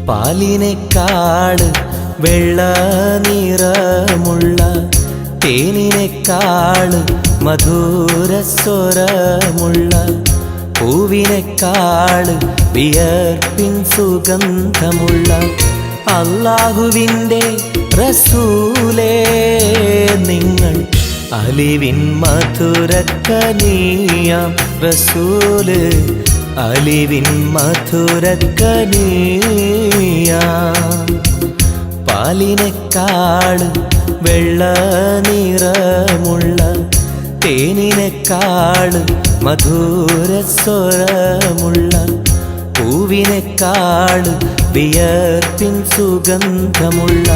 പാലിനേക്കാള് വെള്ള നിറമുള്ള തേനിനേക്കാള് മധുരസ്വരമുള്ള പൂവിനേക്കാള് വിയർപ്പിൻ സുഗന്ധമുള്ള അല്ലാഹുവിൻ്റെ റസൂലേ നിങ്ങൾ അലിവിൻ മധുരക്കനിയാം റസൂല് അലിവിൻ മധുരക്കനിയാം പാലിനേക്കാള് വെള്ള നിറമുള്ള തേനിനേക്കാള് മധുരസ്വരമുള്ള പൂവിനേക്കാള് വിയർപ്പിൻ സുഗന്ധമുള്ള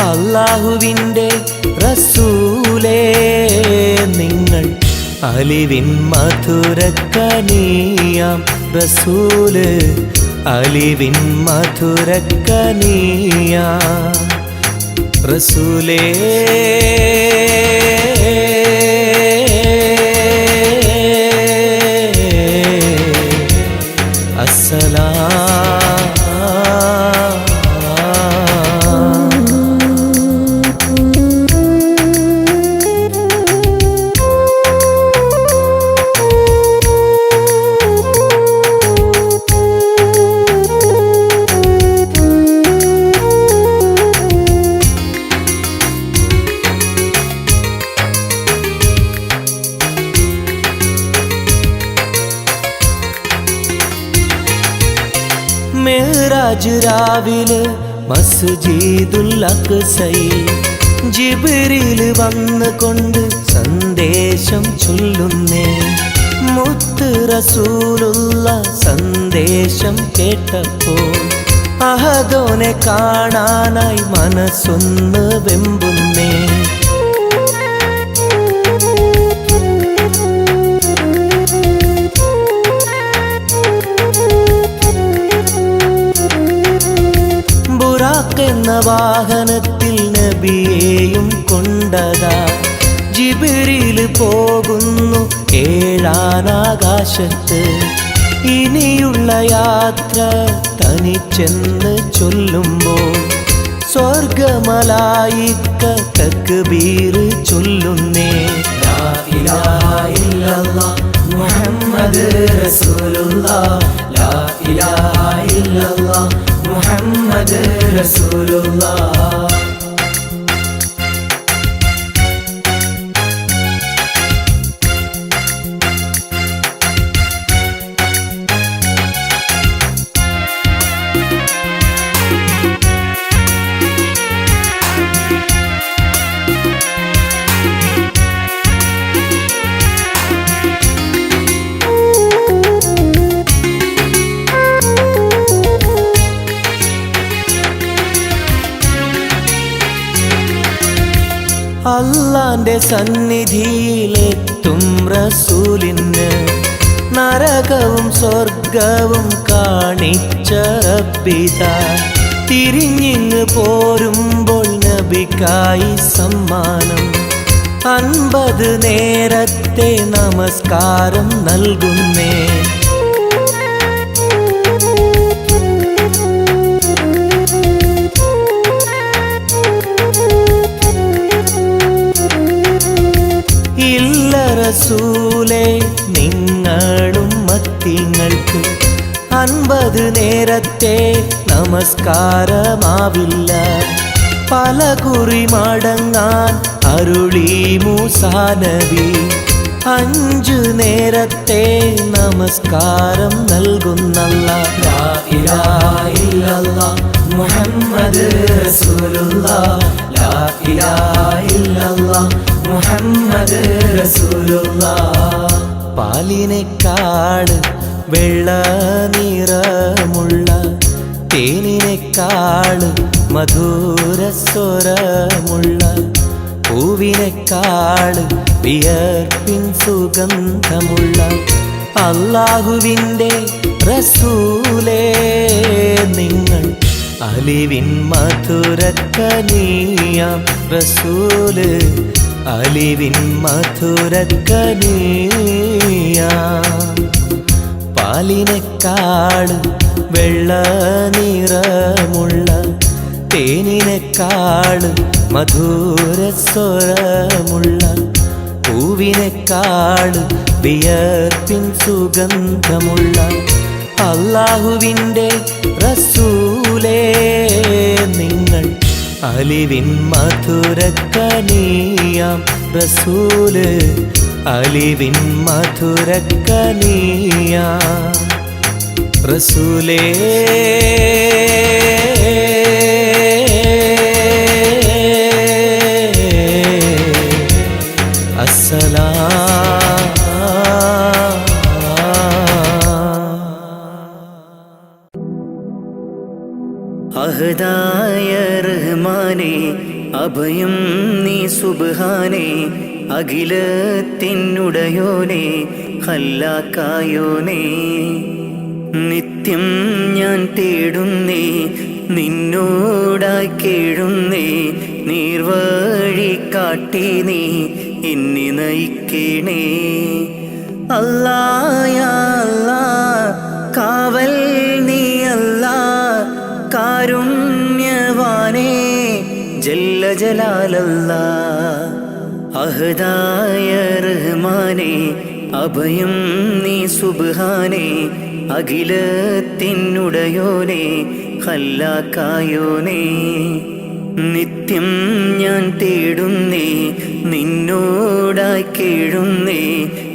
അല്ലാഹുവിൻ്റെ റസൂലേ നിങ്ങൾ അലിവിൻ മധുരക്കനിയാം റസൂല് അലിവിൻ മധുരക്കനിയാം റസൂലേ മെഹ്റാജ് രാവിലെ മസ്ജിദുൽ അഖ്സയിൽ ജിബ്രീൽ വന്നുകൊണ്ട് സന്ദേശം ചൊല്ലുന്നേ മുത്ത് റസൂലുള്ള സന്ദേശം കേട്ടപ്പോൾ അഹദോനെ കാണാനായി മനസ്സൊന്ന് വെമ്പുന്നേ എന്ന വാഹനത്തിൽ നബിയെയും കൊണ്ടതാ ജിബ്രീൽ പോകുന്നു ഏഴാനാകാശത്ത് ഇനിയുള്ള യാത്ര തനിച്ചെന്ന് ചൊല്ലുമ്പോൾ സ്വർഗമലായിക്ക തക്ബീർ ചൊല്ലുന്നേ ലാ ഇലാഹ ഇല്ലല്ലാഹ് മുഹമ്മദ് റസൂലുള്ളാഹ് ലാ ഇലാഹ ഇല്ലല്ലാഹ് മുഹമ്മദ് റസൂലുള്ളാഹ് അല്ലാന്റെ സന്നിധിയിലെത്തും റസൂലിന് നരകവും സ്വർഗവും കാണിച്ച റബ്ബിതാ തിരിഞ്ഞിങ്ങ് പോരുമ്പോൾ നബിക്കായി സമ്മാനം 50 നേരത്തെ നമസ്കാരം നൽകുന്നേ റസൂലേ നിങ്ങളും മത്തിങ്ങൾക്ക് 50 നേരത്തെ നമസ്കാരമാവില്ല പല കുറി മടങ്ങാൻ അരുളി മൂസാ നബി 5 നേരത്തെ നമസ്കാരം നൽകുന്നല്ലാഹ് ലാ ഇലാഹ ഇല്ലല്ലാഹ് മുഹമ്മദ് റസൂലുള്ളാഹ് ലാ ഇലാഹ ഇല്ലല്ലാഹ് മുഹമ്മദ് റസൂലുള്ളാഹ് പാലിനേക്കാള് വെള്ള നിറമുള്ള തേനിനേക്കാള് മധുരസ്വരമുള്ള പൂവിനേക്കാള് വിയർപ്പിൻ സുഗന്ധമുള്ള അല്ലാഹുവിൻ്റെ റസൂലേ നിങ്ങൾ അലിവിൻ മധുരക്കനിയാം റസൂല് അലിവിൻ മധുരക്കനിയാം പാലിനേക്കാള് വെള്ള നിറമുള്ള തേനിനെക്കാള് മധുരസ്വരമുള്ള പൂവിനെക്കാള് വിയർപ്പിൻ സുഗന്ധമുള്ള അല്ലാഹുവിൻ്റെ റസൂലേ നിങ്ങൾ അലിവിൻ മധുരക്കനിയാം റസൂല് അലിവിൻ മധുരക്കനിയാം റസൂലേ അസ്സലാം അഹദായ റഹ്മാനേ അഭയം നീ സുബ്ഹാനേ അഖിലത്തിനുടയോനേ ഖല്ലാക്കായോനേ നിത്യം ഞാൻ തേടുന്നേ നിന്നോടായി കേഴുന്നേ നീർവഴി കാട്ടി നീ എന്നെ നയിക്കണേ അല്ലാ യാ അല്ലാ കാവൽ നീ അല്ലാ കാരുണ്യവാനേ ജല്ല ജലാലല്ലാ അഹദായ റഹ്മാനേ അഭയം നീ സുബ്ഹാനേ അഖിലത്തിനുടയോനേ ഖല്ലാക്കായോനേ നിത്യം ഞാൻ തേടുന്നേ നിന്നോടായി കേഴുന്നേ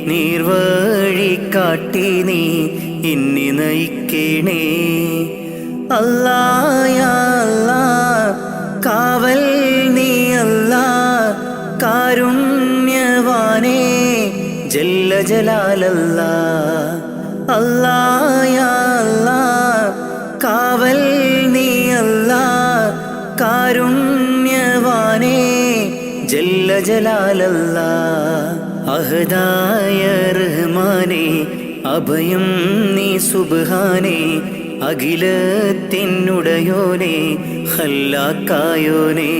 നീർവഴി കാട്ടി നീ എന്നെ നയിക്കണേ അല്ലാ യാ അല്ലാ കാവൽ നീ അല്ലാ കാരുണ്യവാനേ ജല്ല ജലാലല്ലാ അല്ലാ യാ അല്ലാ കാവൽ നീ അല്ലാ കാരുണ്യവാനേ ജല്ല ജലാലല്ലാ അഹദായ റഹ്മാനേ അഭയം നീ സുബ്ഹാനേ അഖിലത്തിനുടയോനേ ഖല്ലാക്കായോനേ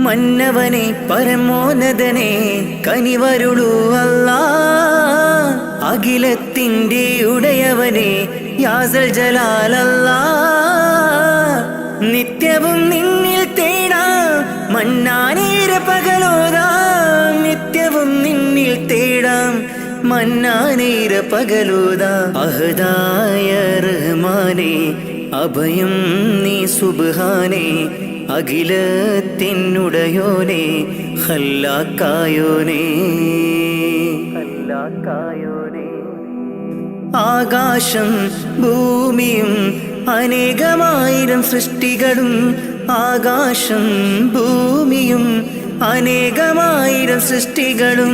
മന്നവനെ പരമോന്നതനെ കനിവരുളൂ അല്ലാ അഖിലത്തിൻ്റെ ഉടയവനെ യാസൽ ജലാലല്ലാ നിത്യവും നിന്നിൽ തേടാം മന്നാനേര പകലോതാം നിത്യവും നിന്നിൽ തേടാം മന്നാനേര പകലോതാം അഹദായ റഹ്മാനേ അഭയം നീ സുബ്ഹാനേ അഖിലത്തിനുടയോനേ ഖല്ലാക്കായോനേ ആകാശം ഭൂമിയും അനേകമായിരം സൃഷ്ടികളും ആകാശം ഭൂമിയും അനേകമായിരം സൃഷ്ടികളും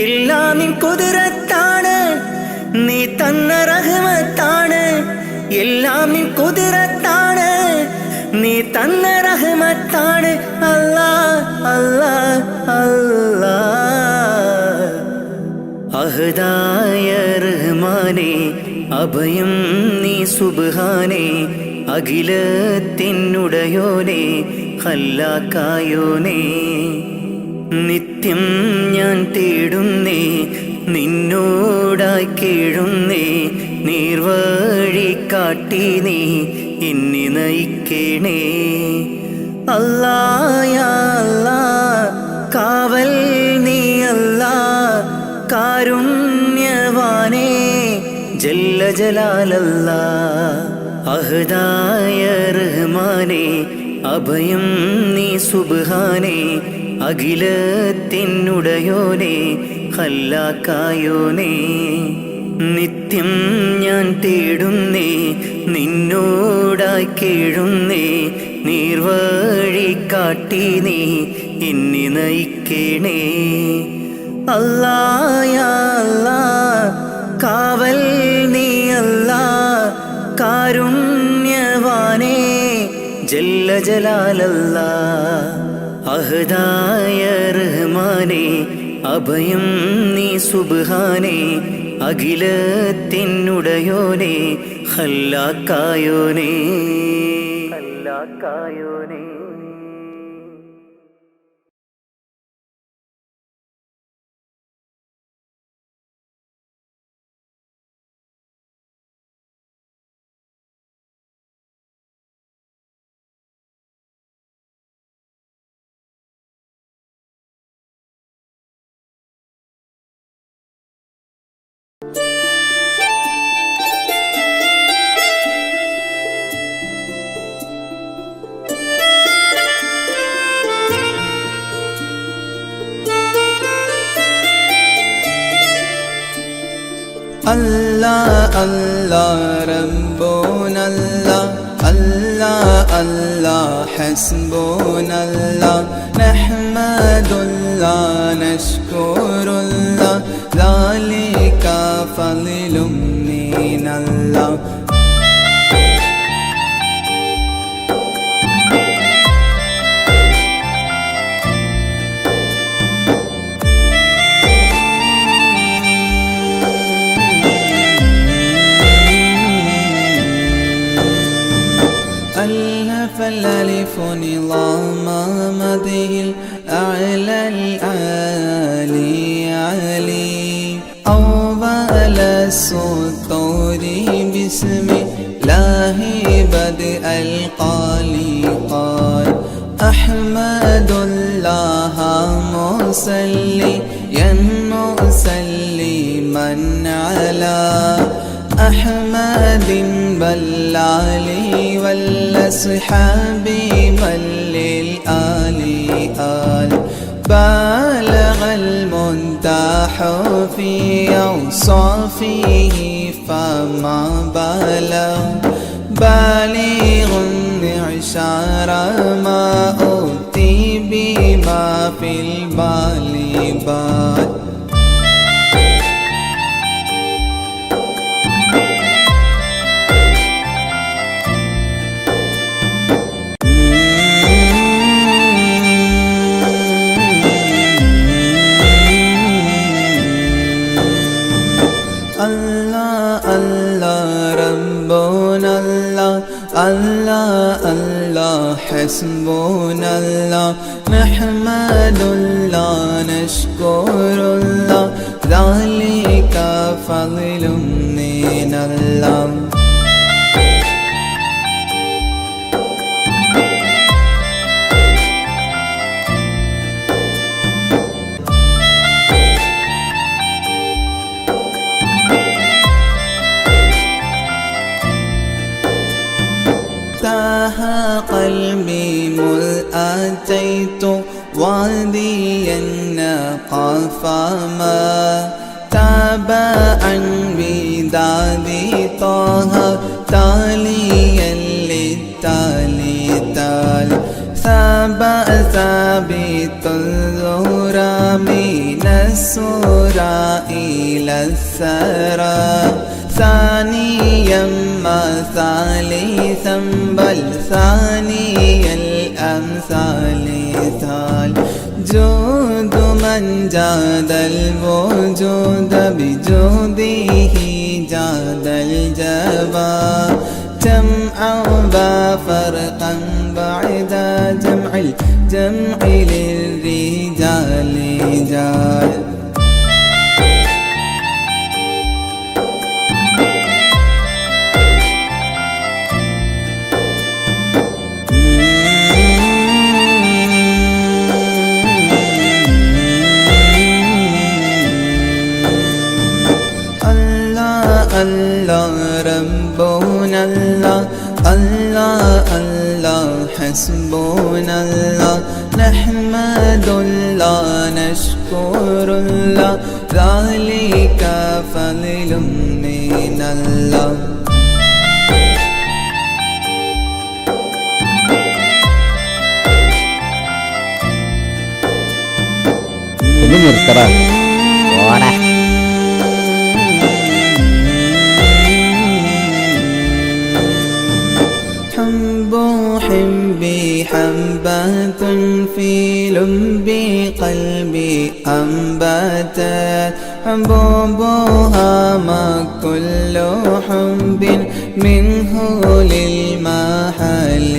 എല്ലാം നിൻ കുതിരത്താണ് നീ തന്ന റഹ്മത്താണ് എല്ലാം നിൻ കുതിരത്താണ് നീ തന്ന റഹ്മത്താണ് അല്ലാ അല്ലാ അല്ലാ അഹദായ റഹ്മാനേ അഭയം നീ സുബ്ഹാനേ അഖിലത്തിനുടയോനേ ഖല്ലാക്കായോനേ നിത്യം ഞാൻ തേടുന്നേ നിന്നോടായി കേഴുന്നേ നീർവഴി കാട്ടി നീ എന്നെ നയിക്കണേ അല്ലാ യാ അല്ലാ കാവൽ നീ അല്ലാ കാരുണ്യവാനേ ജല്ല ജലാലല്ലാ അഹദായ റഹ്മാനേ അഭയം നീ സുബ്ഹാനേ അഖിലത്തിനുടയോനേ ഖല്ലാക്കായോനേ നിത്യം ഞാൻ തേടുന്നേ നിന്നോടായി കേഴുന്നേ നീർവഴി കാട്ടി നീ എന്നെ നയിക്കണേ അല്ലാ യാ അല്ലാ കാവൽ നീ അല്ലാ കാരുണ്യവാനേ ജല്ല ജലാലല്ലാ അഹദായ റഹ്മാനേ അഭയം നീ സുബ്ഹാനേ അഖിലത്തിനുടയോനേ ഖല്ലാക്കായോനേ الله الله ربنا الله الله الله حسبنا الله نحمد الله نشكر الله ذلك فضل من الله فالألف نظام مده الأعلى العالي علي أول السطور بسم الله بدء القالي قال أحمد الله مصليا مسلما على أحمد بالعلي والأصحاب بل للآل آل بالغ المنتح في أوصافه فما بالغ بالغ معشار ما أوتي بما في البال بال الله الله حسبنا الله نحمد الله نشكر الله ذلك فضل من الله قلبي مذ أتيت واديا قفما تابعا بدادي طه تاليا للتالي تال ثابت الزهرى من السورى إلى الثرى ثانيا ما ثالثا بل ثاني الأمثال ثال جود من جاد الوجود بجوده جاد الجبا جمعا وفرقا بعد جمع الجمع للرجال جال الله ربنا الله الله الله حسبنا الله نحمد الله نشكر الله ذلك فضل من الله ഒന്ന് നിർത്തറ ഓടാ حبي حبات في لب قلبي أنبتت حبوبها ما كل حب منه للمحل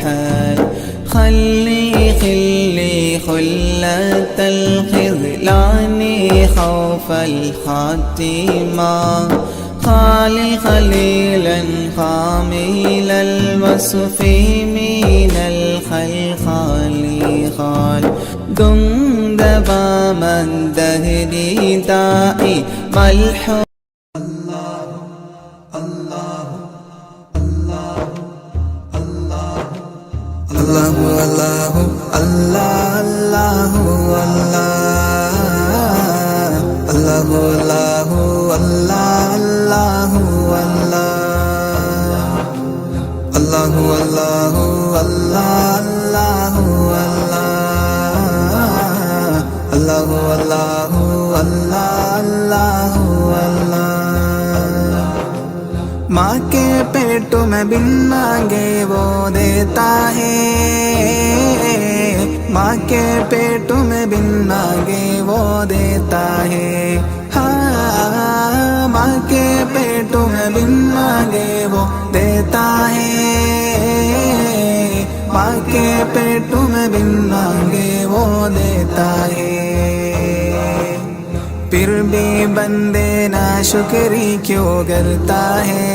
حال خلي خلة الخذلان خوف الخاتمة خليلا خامل الوصف من الخلخال خال دندبا من دهري دائي ملحوظ الله الله الله الله الله الله الله الله الله الله الله അല്ലാഹു അല്ലാഹു അല്ലാഹു അല്ലാഹു അല്ലാഹു अल्लाह माँ के पेट में बिन मांगे वो देता है, माँ के पेट में बिन मांगे वो देता है। हाँ, माँ के पेट में बिन मांगे वो देता है, माँ के पेट में बिन मांगे वो देता है। फिर भी बंदे ना शुक्री क्यों करता है,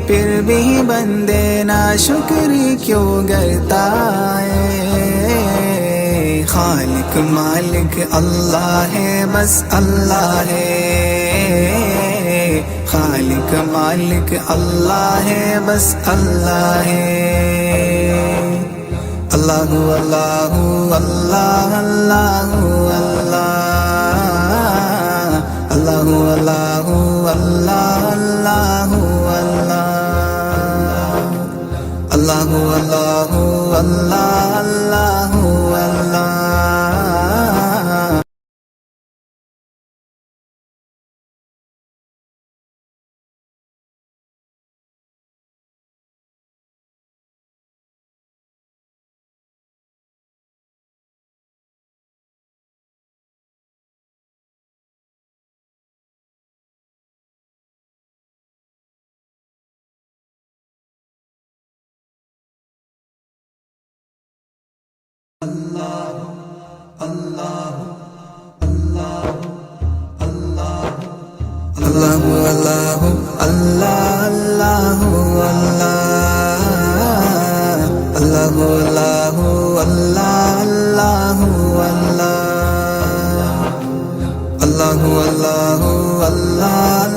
फिर भी बंदे ना शुक्री क्यों करता है। खालिक मालिक अल्लाह है, बस अल्लाह है। खालिक मालिक अल्लाह है, बस अल्लाह है। अल्लाहु अल्लाहु अल्लाह अल्लाहु अल्लाह अल्लाहु अल्लाहु अल्लाह अल्लाहु अल्लाह अल्लाहु अल्लाह अल्लाहु अल्लाह। अल्लाहु अल्लाहु अल्लाह अल्लाहु अल्लाह अल्लाहु अल्लाह अल्लाहु अल्लाहु अल्लाह।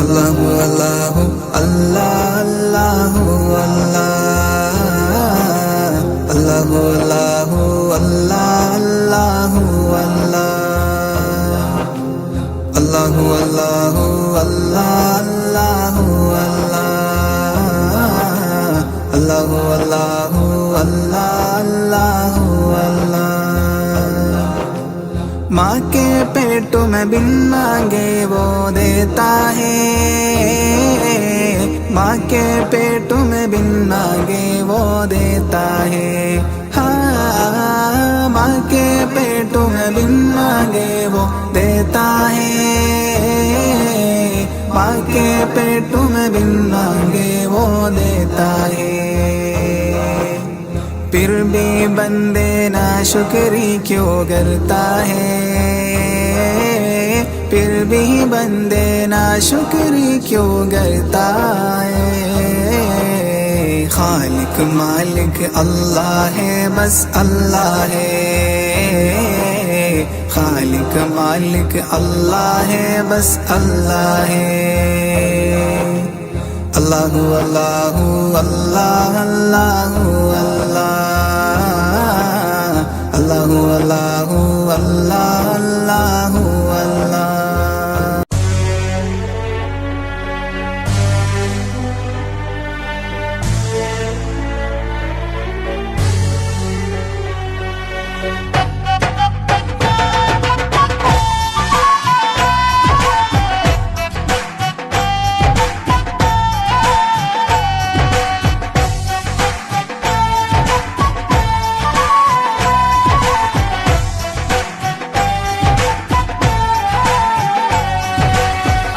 अल्लाहु अल्लाहु अल्लाह अल्लाहु अल्लाहु अल्लाह अल्लाहु अल्लाहु अल्लाह अल्लाहु अल्लाहु अल्लाह। माँ के पेट में बिन मांगे वो देता है, माँ के पेट में बिन मांगे वो देता है। हाँ, माँ के पेट में बिन मांगे वो देता है, माँ के पेट में बिन मांगे वो देता है। फिर भी बंदे ना शुक्री क्यों करता है, फिर भी बंदे ना शुक्री क्यों करता है। खालिक मालिक अल्लाह है, बस अल्लाह है। खालिक मालिक अल्लाह है, बस अल्लाह है। अल्लाहु अल्लाहु अल्लाह अल्लाहु अल्लाहु अल्लाहु अल्लाह अल्लाहु अल्लाह।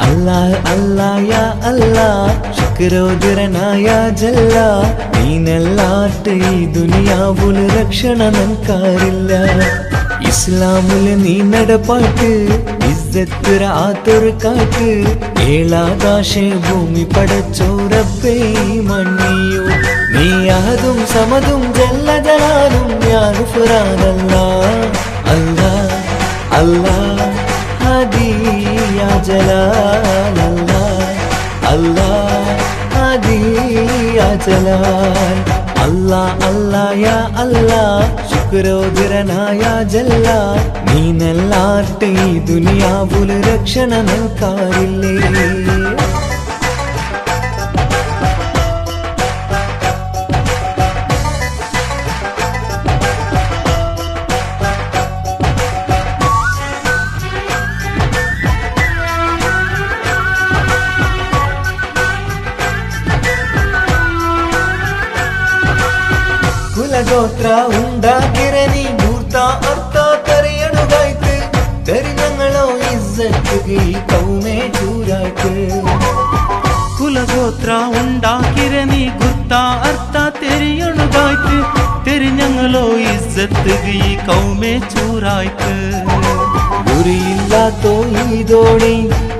അല്ലാ അല്ലാ യാ അല്ലാ ശുക്രോദരനായ ജല്ല നീനല്ലാട്ട് ഈ ദുനിയാവുല് രക്ഷണ നൻകാരില്ല. ഇസ്ലാമില് നീ നടപ്പാട്ട് ഇസ്സത്തുരാത്തൊരു കാട്ട് ഏഴാകാശേ ഭൂമി പടച്ചോറപ്പേ മണ്ണിയോ നീ അഹദും സമതും ജല്ല ജലാലും യാ ഗുഫ്രാനല്ലാ അല്ലാ അല്ലാ ഹാദി യാ ജലാൽ അല്ലാ അല്ലാ ഹാദി യാ ജലാൽ അല്ലാ അല്ലാ യാ അല്ലാ ശുക്രോദരനായ ജല്ല നീനല്ലാട്ടെ ഈ ദുനിയാവുല് രക്ഷണ നൽകാറില്ലേ കുലഗോത്ര ഉണ്ടാക്കിരനി ഗൂർത്ത അർത്ഥ തറിയണുകായ്ക്ക് തരിഞ്ഞങ്ങളോ ഇസ്സത്തുകി കൗമേ ചൂരായ്ക്ക് കുലഗോത്ര ഉണ്ടാക്കിരനി ഗുർത്ത അർത്ഥ തെരിയണുകായ്ക്ക് തെരിഞ്ഞങ്ങളോ ഇസ്സത്തുകി കൗമേ ചൂരായ്ക്ക് ഗുരിയില്ലാത്തോ ഈ ദോണി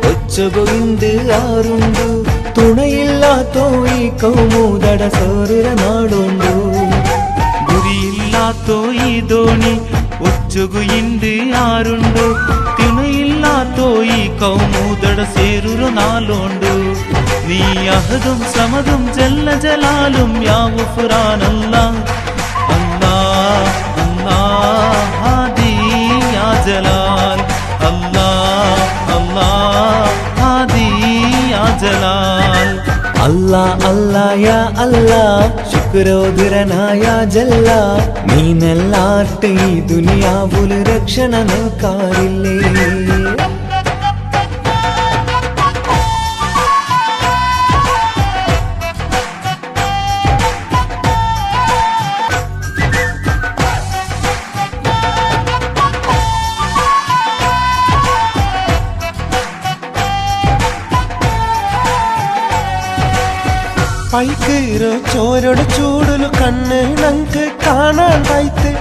ഒച്ചകൊയിന്ത് ആറുണ്ടു തുണയില്ലാത്തോ ഈ കൗമൂതട സോറുര നാടുണ്ടു ഗുരിയില്ലാത്തോ ഈ ദോണി ഒച്ചുകു ഇന്ത് ആരുണ്ടു തിണയില്ലാത്തോ ഈ കൗമൂതട സേരുരു നാളുണ്ടു നീ അഹദും സമതും ജല്ല ജലാലും യാ ഗുഫ്രാനല്ലാ അല്ലാ അല്ലാ ഹാദി യാ ജലാൽ അല്ലാ അല്ലാ ഹാദി യാ ജലാൽ അല്ലാ അല്ലാ യാ അല്ലാ ശുക്രോദരനായ ജല്ല നീനല്ലാട്ടെ ഈ ദുനിയാവുല് രക്ഷണ നൽകാറില്ലേ പൈക്കീറോ ചോരോട് ചൂടുലു കണ്ണ് നങ്ക് കാണാൻ വായ്ത്ത്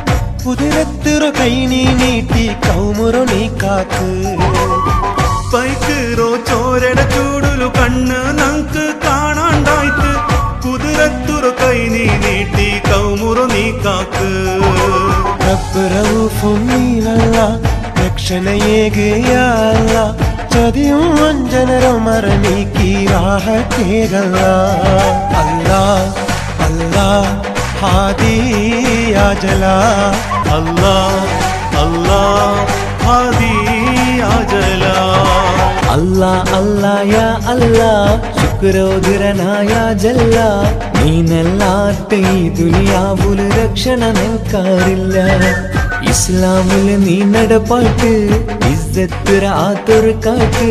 കുതിരത്തിറു കൈ നീ നീട്ടി കൗമുറു നീ കാക്ക് പൈക്കീറോ ചോരട ചൂടുലു കണ്ണ് നങ്ക് കാണാണ്ടായ്ത്ത് കുതിരത്തുറു കൈ നീ നീട്ടി കൗമുറു നീ കാക്ക് റബ്ബ് റഊഫും നീലല്ല രക്ഷണയേകയല്ല ചതിയും വഞ്ചനരും മറനീക്കി രാഹത്തേകല്ല അല്ലാ അല്ലാ ഹാദി യാ ജലാ അല്ലാ അല്ലാ ഹാദി യാ ജലാ അല്ലാ അല്ലാ യാ അല്ലാ ശുക്രോദരനായ ജല്ല നീനല്ലാട്ടെ ഈ ദുനിയാവുല് രക്ഷണ നൽകാറില്ല ഇസ്ലാമില് നീ നടപ്പാട്ട് ഇസ്സത്തുരാത്തൊരു കാട്ട്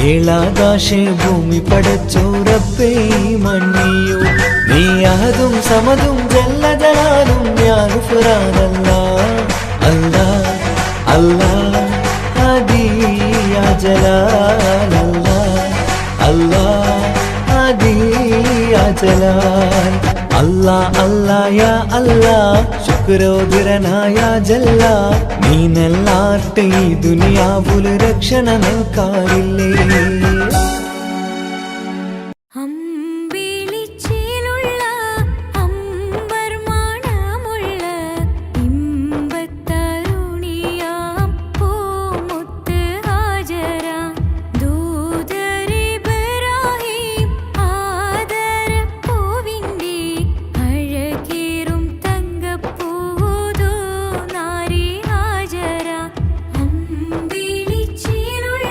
ഏഴാകാശേ ഭൂമി പടച്ചോറപ്പേ മണ്ണിയോ നീ അഹദും സമതും ജല്ല ജലാലും യാ ഗുഫ്രാനല്ലാ അല്ലാ അല്ലാ ഹാദി യാ ജലാൽ അല്ലാ അല്ലാ ഹാദി യാ ജലാൽ അല്ലാ അല്ലാ യാ അല്ലാ ശുക്രോദരനായ ജല്ല നീനല്ലാട്ടെ ഈ ദുനിയാവുല് രക്ഷണ നൽകാറില്ലേ അമ്പിളിച്ചേലുള്ള അമ്പർമാണമുള്ള ഇമ്പത്തരുണിയാം പൂമുത്ത് ഹാജര ദൂതരിബ്രാഹിം ആദരപ്പൂവിൻ്റെ അഴകേറും തങ്കപ്പൂതോ നാരി ഹാജര അമ്പിളിച്ചേലുള്ള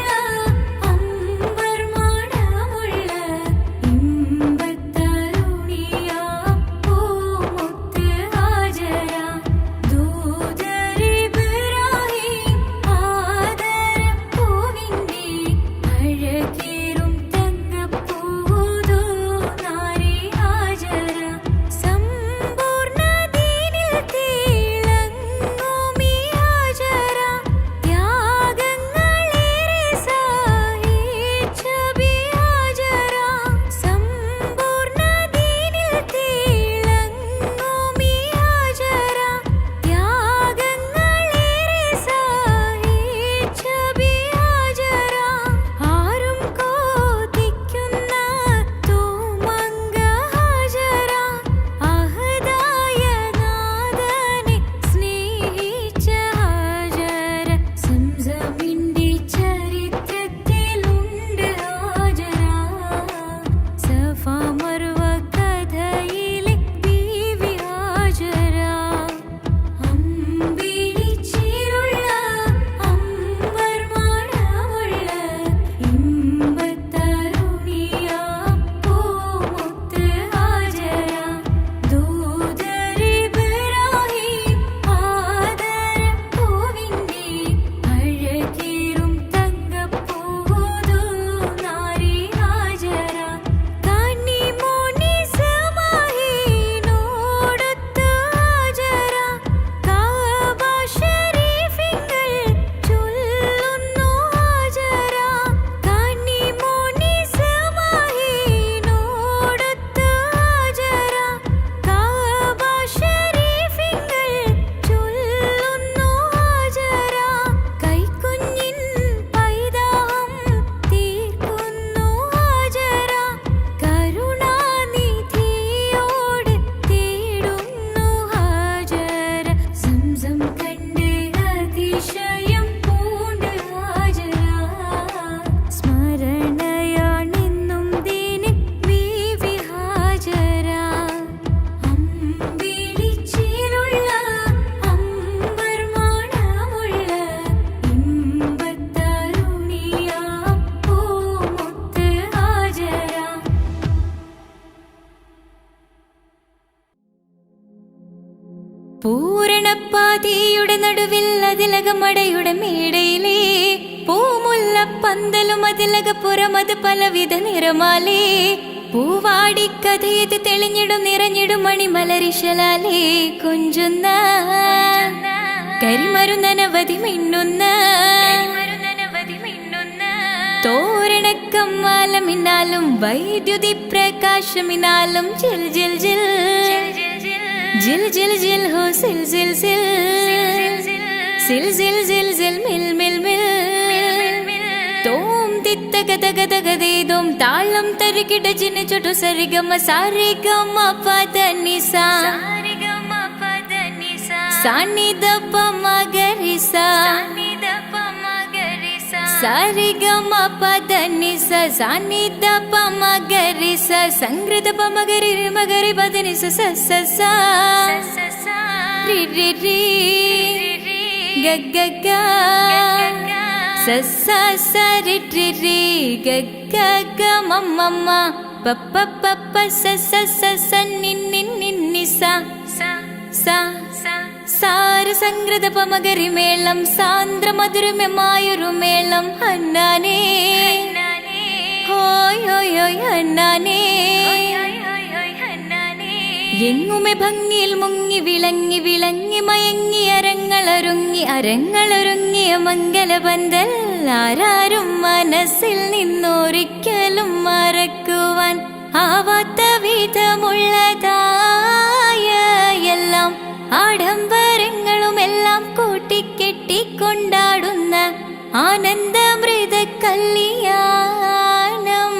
തീയുടെ നടുവിൽ അതിലകമടയുടെ മേടയിലേ പൂമുല്ല പന്തലും അതിലകപ്പുറമത് പലവിധ നിറമാലേ പൂവാടിക്കഥയത് തെളിഞ്ഞിടും നിറഞ്ഞിടും മണിമലരിശലാലേ കൊഞ്ചുന്ന കരിമരുന്നനവധി മിന്നുന്ന തോരണക്കമ്മാലമിന്നാലും വൈദ്യുതി പ്രകാശമിന്നാലും ജിൽ ജിൽ ജിൽ ജിൽ ജിൽ ജിൽ ഹോ സിൽ സിൽ സിൽ സിൽ സിൽ സിൽ സിൽ മിൽ മിൽ മിൽ തോം തിത്തഗതഗതഗതേതും താളം തരികിട ജിന ചുട്ടു സരിഗമ സാരിഗമ പദനിസ സാനിദപ മഗരിസ സാരിഗമ പദനിസ സാനിദപ മഗരിസ സംഗൃതപ മഗരി മഗരി പദനിസ സ സ സ രി രി രി ഗ ഗ ഗ സ സ സ രി രി രി ഗ ഗ ഗ മ മ മ പ പ പ പ സ സ സ സ നി നി നി നി സ സ സാര സംഗൃത പമകരി മേളം സാന്ദ്ര മധുരമമായൊരു മേളം ഹന്നാനേ ഹോയ് ഹോയ് ഹോയ് ഹന്നാനേ എങ്ങുമെ ഭംഗിയിൽ മുങ്ങി വിളങ്ങി വിളങ്ങി മയങ്ങി അരങ്ങളൊരുങ്ങിയ മംഗലപന്തൽ ആരാരും മനസ്സിൽ നിന്നൊരിക്കലും മറക്കുവാൻ ആവാത്ത വിധമുള്ളതായ എല്ലാം ആഡംബരങ്ങളും എല്ലാം കൂട്ടിക്കെട്ടിക്കൊണ്ടാടുന്ന ആനന്ദമൃത കല്യാണം.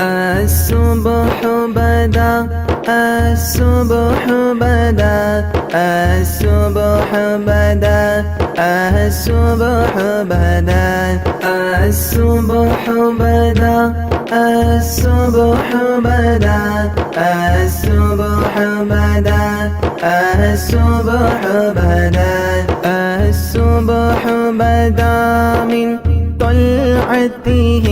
الصبح بدا الصبح بدا الصبح بدا الصبح بدا الصبح بدا الصبح بدا الصبح بدا الصبح بدا الصبح بدا من طلعته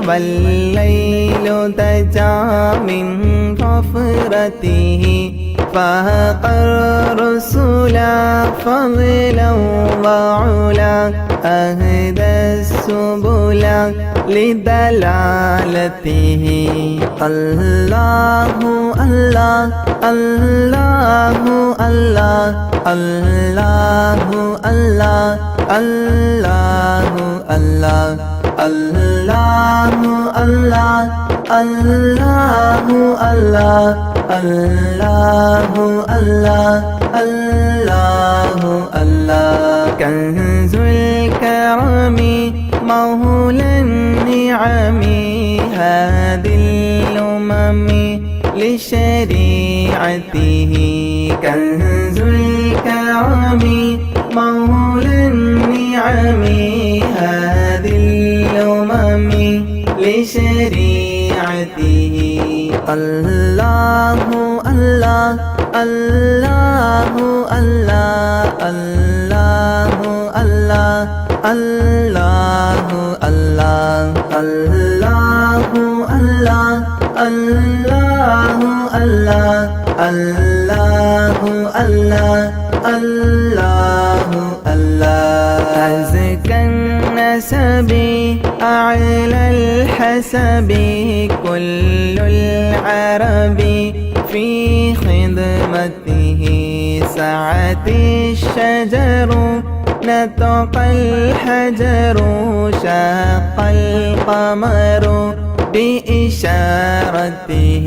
والليل دجا من غفرته فاق الرسل فضلا وعلا أهدى السبل لدلالته الله الله الله الله الله الله الله الله الله الله الله الله الله الله الله الله كنز الكرم مولى النعم هذه الأمم لشريعته كنز الكرم مولى النعم هذه الأمم لشريعته الله الله الله الله الله الله الله الله الله الله الله الله الله الله الله الله أزكى النسب أعلى الحسب كل العرب في خدمته سعت الشجر نطق الحجر شاق القمر بإشارته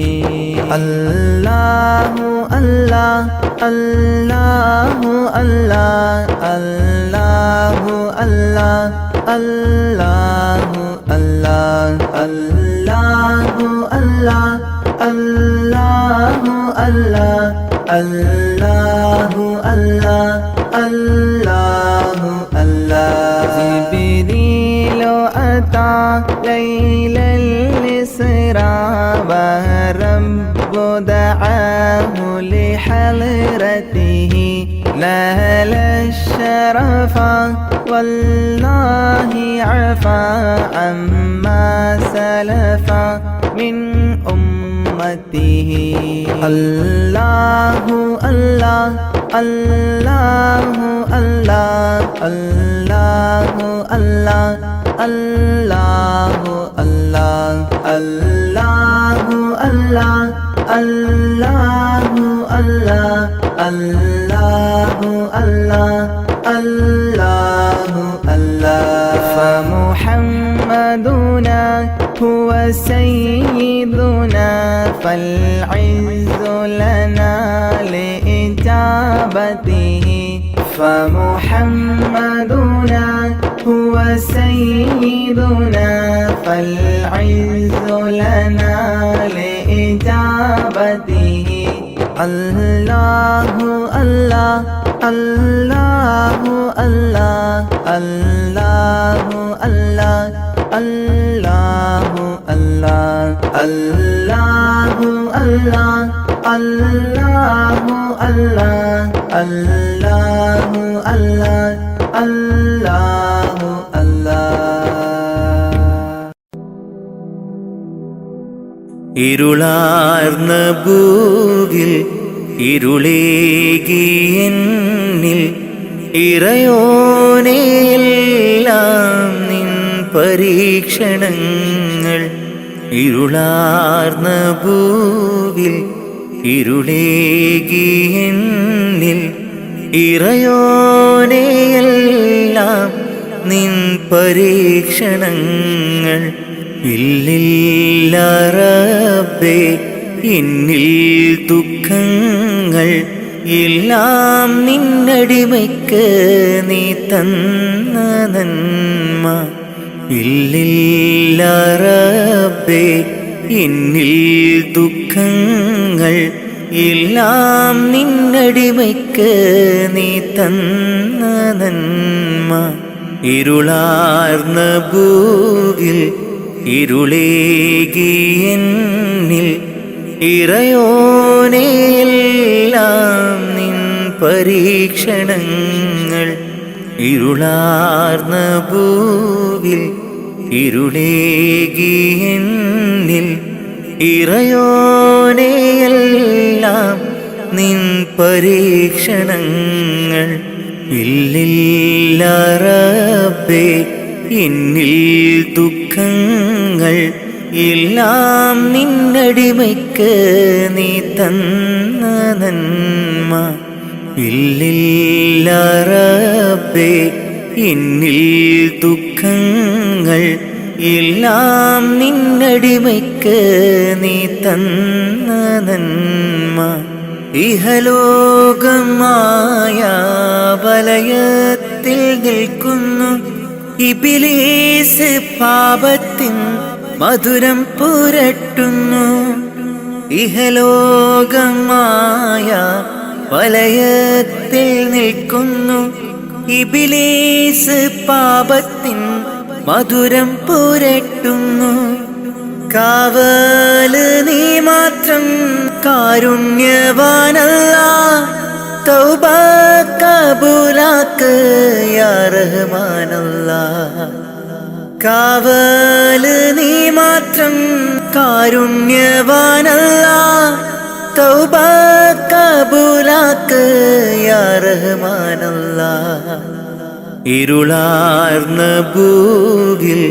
الله الله الله الله الله الله الله الله അല്ലാഹു അല്ലാഹ് അല്ലാഹു അല്ലാഹ് അല്ലാഹു അല്ലാഹ് അല്ലാഹു അല്ലാഹ് ജിബ്രീലു അതാ ലൈലൽ ഇസ്റാ വറബ്ബു ദഅാഹു ലിഹളറതിഹി نال الشرف والله عفا عما سلف من أمته الله الله الله الله الله الله الله الله الله الله الله الله الله الله الله الله فمحمدنا هو سيدنا فالعز لنا لإجابته فمحمدنا هو سيدنا فالعز لنا لإجابته الله الله الله الله الله الله الله الله الله الله الله الله الله الله الله الله ഇരുളാർന്ന ഭൂവിൽ ഇരുളേകിയെന്നിൽ ഇറയോനെയെല്ലാം നിൻ പരീക്ഷണങ്ങൾ ഇരുളാർന്ന ഭൂവിൽ ഇരുളേകിയെന്നിൽ ഇറയോനെയെല്ലാം നിൻ പരീക്ഷണങ്ങൾ ഇല്ലില്ല റബ്ബേ എന്നിൽ ദുഃഖങ്ങൾ എല്ലാം നിന്നടിമയ്ക്ക് നീ തന്ന നന്മ ഇല്ലില്ല റബ്ബേ എന്നിൽ ദുഃഖങ്ങൾ എല്ലാം നിന്നടിമയ്ക്ക് നീ തന്ന നന്മ ഇരുളാർന്ന ഭൂവിൽ ഇരുളേകിയെന്നിൽ ഇറയോനെയെല്ലാം നിൻ പരീക്ഷണങ്ങൾ ഇരുളാർന്ന ഭൂവിൽ ഇരുളേകിയെന്നിൽ ഇറയോനെയെല്ലാം നിൻ പരീക്ഷണങ്ങൾ ഇല്ലില്ല റബ്ബേ എന്നിൽ ദുഃഖങ്ങൾ എല്ലാം നിന്നടിമയ്ക്ക് നീ തന്ന നന്മ ഇല്ലില്ല റബ്ബേ എന്നിൽ ദുഃഖങ്ങൾ എല്ലാം നിന്നടിമയ്ക്ക് നീ തന്ന നന്മ ഇഹലോകമായ വലയത്തിൽ നിൽക്കുന്നു ഇബ്ലീസ് പാപത്തിൻ മധുരം പുരട്ടുന്നു ഇഹലോകമായ വലയത്തിൽ നിൽക്കുന്നു ഇബ്ലീസ് പാപത്തിൻ മധുരം പുരട്ടുന്നു കാവല് നീ മാത്രം കാരുണ്യവാനല്ലാഹ് തൗബ കബൂലാക്ക് യാ റഹ്മാനല്ലാഹ് കാവല് നീ മാത്രം കാരുണ്യവാനല്ലാഹ് തൗബ കബൂലാക്ക് യാ റഹ്മാനല്ലാഹ് ഇരുളാർന്ന ഭൂവിൽ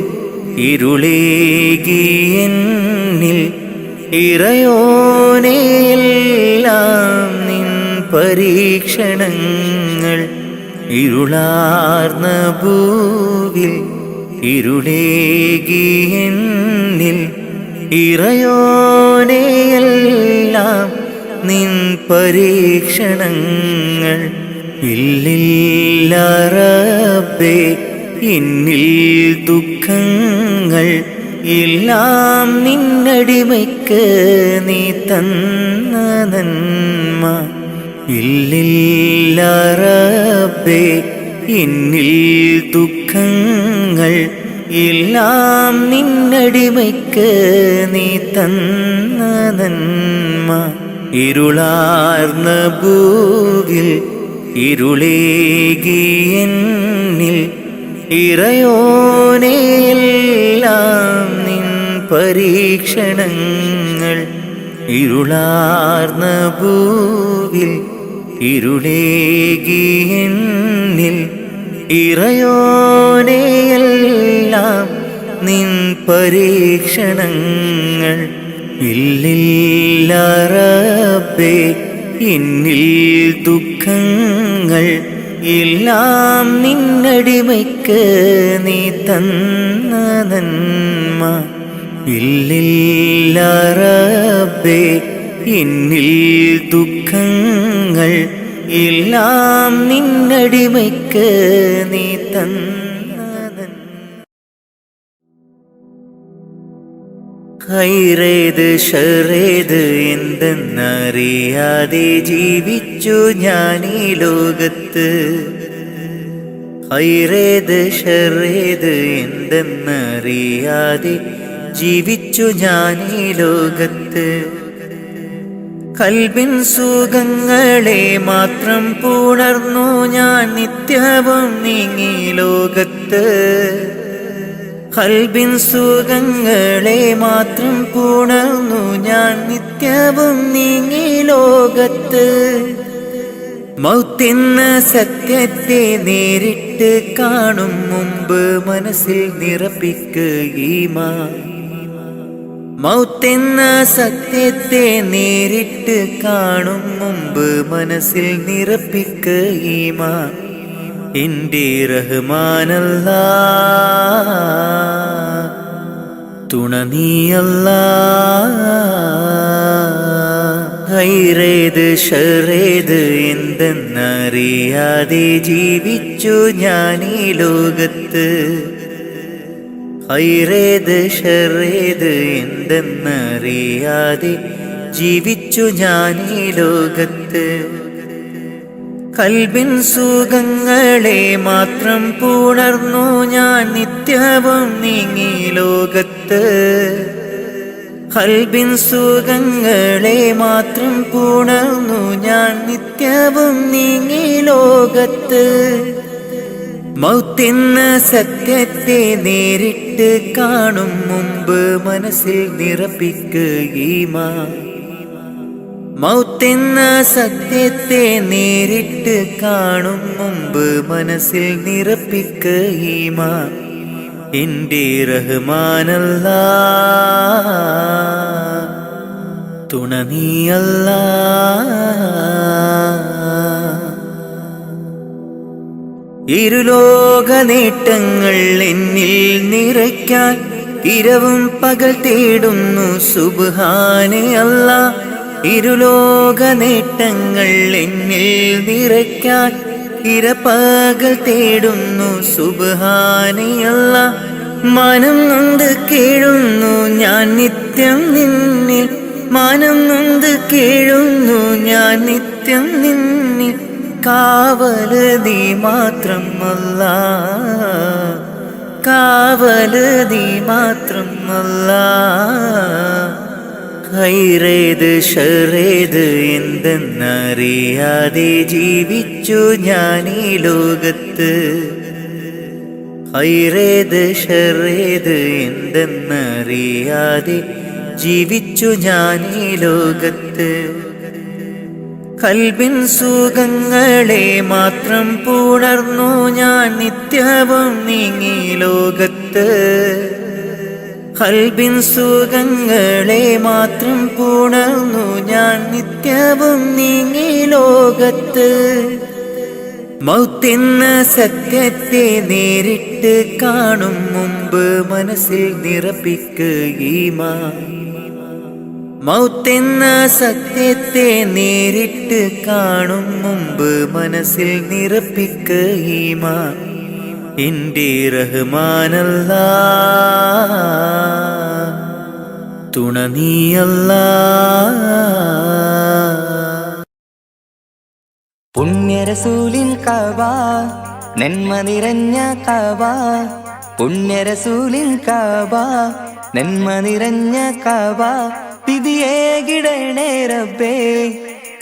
ഇരുളേകിയെന്നിൽ ഇറയോനെയെല്ലാം നിൻ പരീക്ഷണങ്ങൾ ഇരുളാർന്ന ഭൂവിൽ ഇരുളേകിയെന്നിൽ ഇറയോനെയെല്ലാം നിൻ പരീക്ഷണങ്ങൾ ഇല്ലില്ല റബ്ബേ എന്നിൽ ദുഃഖങ്ങൾ എല്ലാം നിന്നടിമയ്ക്ക് നീ തന്ന നന്മ. ഇല്ലില്ല റബ്ബേ എന്നിൽ ദുഃഖങ്ങൾ, എല്ലാം നിന്നടിമയ്ക്ക് നീ തന്ന നന്മ. ഇരുളാർന്ന ഭൂവിൽ ഇരുളേകി എന്നിൽ ഇറയോനെയെല്ലാം നിൻ പരീക്ഷണങ്ങൾ. ഇരുളാർന്ന ഭൂവിൽ ഇരുളേകി എന്നിൽ ഇറയോനെയെല്ലാം നിൻ പരീക്ഷണങ്ങൾ. ഇല്ലില്ല റബ്ബേ എന്നിൽ ദുഃഖങ്ങൾ, എല്ലാം നിന്നടിമയ്ക്ക് നീ തന്ന നന്മ. ഇല്ലില്ല റബ്ബേ എന്നിൽ ദുഃഖങ്ങൾ, എല്ലാം നിന്നടിമയ്ക്ക് നീ തന്ന നന്മ. ഹൈറേത് ഷറേത് എന്തെന്നറിയാതെ ജീവിച്ചു ഞാൻ ഈ ലോകത്ത്. ഹൈറേത് ഷറേത് എന്തെന്നറിയാതെ ജീവിച്ചു ഞാൻ ഈ ലോകത്ത്. കൽബിൻ സുഖങ്ങളെ മാത്രം പുണർന്നു ഞാൻ നിത്യവും നീങ്ങി ലോകത്ത്. കൽബിൻ സുഖങ്ങളെ മാത്രം പുണർന്നു ഞാൻ നിത്യവും നീങ്ങി ലോകത്ത്. മൗത്തെന്ന സത്യത്തെ നേരിട്ട് കാണും മുമ്പ് മനസ്സിൽ നിറപ്പിക്കുകീമാൻ. മൗത്തെന്ന സത്യത്തെ നേരിട്ട് കാണും മുമ്പ് മനസ്സിൽ നിറപ്പിക്കുകീമാൻ. എന്റെ റഹ്മാനല്ലാ തുണ നീയല്ലാ. ഹൈറേത് ഷറേത് എന്തെന്നറിയാതെ ജീവിച്ചു ഞാൻ ഈ ലോകത്ത്. ഹൈറേത് ഷറേത് എന്തെന്നറിയാതെ ജീവിച്ചു ഞാൻ ഈ ലോകത്ത്. കൽബിൻ സുഖങ്ങളെ മാത്രം പുണർന്നു ഞാൻ നിത്യവും നീങ്ങി ലോകത്ത്. കൽബിൻ സുഖങ്ങളെ മാത്രം പുണർന്നു ഞാൻ നിത്യവും നീങ്ങി ലോകത്ത്. മൗത്തെന്ന സത്യത്തെ നേരിട്ട് കാണും മുമ്പ് മനസ്സിൽ നിറപ്പിക്കുകീമാൻ. മൗത്തെന്ന സത്യത്തെ നേരിട്ട് കാണും മുമ്പ് മനസ്സിൽ നിറപ്പിക്കുകീമാൻ. എന്റെ റഹ്മാനല്ലാ തുണ നീയല്ലാ. ഇരുലോക നേട്ടങ്ങൾ എന്നിൽ നിറയ്ക്കാൻ ഇരവും പകൽ തേടുന്നു സുബ്ഹാനെ അല്ലാ. ഇരുലോക നേട്ടങ്ങൾ എന്നിൽ നിറയ്ക്കാൻ ഇരപകൽ തേടുന്നു സുബ്ഹാനെ അല്ലാ. മാനം നൊന്ത് കേഴുന്നു ഞാൻ നിത്യം നിന്നിൽ. മാനം നൊന്ത് കേഴുന്നു ഞാൻ നിത്യം നിന്നിൽ. കാവല് നീ മാത്രം അല്ലാ, കാവല് നീ മാത്രം അല്ലാ. ഹൈറേത് ഷറേത് എന്തെന്നറിയാതെ ജീവിച്ചു ഞാൻ ഈ ലോകത്ത്. ഹൈറേത് ഷറേത് എന്തെന്നറിയാതെ ജീവിച്ചു ഞാൻ ഈ ലോകത്ത്. കൽബിൻ സുഖങ്ങളെ മാത്രം പുണർന്നു ഞാൻ നിത്യവും നീങ്ങി ലോകത്ത്. കൽബിൻ സുഖങ്ങളെ മാത്രം പുണർന്നു ഞാൻ നിത്യവും നീങ്ങി ലോകത്ത്. മൗത്തെന്ന സത്യത്തെ നേരിട്ട് കാണും മുമ്പ് മനസ്സിൽ നിറപ്പിക്കുകീമാൻ. മൗത്തെന്ന സത്യത്തെ നേരിട്ട് കാണും മുമ്പ് മനസ്സിൽ നിറപ്പിക്കുകീമാൻ. എൻ്റെ റഹ്മാനല്ലാ തുണ നീയല്ലാ. പുണ്യരസൂലിൻ കഅബ നന്മ നിറഞ്ഞ കഅബ, പുണ്യരസൂലിൻ കഅബ നന്മ നിറഞ്ഞ കഅബ, വിധിയേകിടണേ റബ്ബേ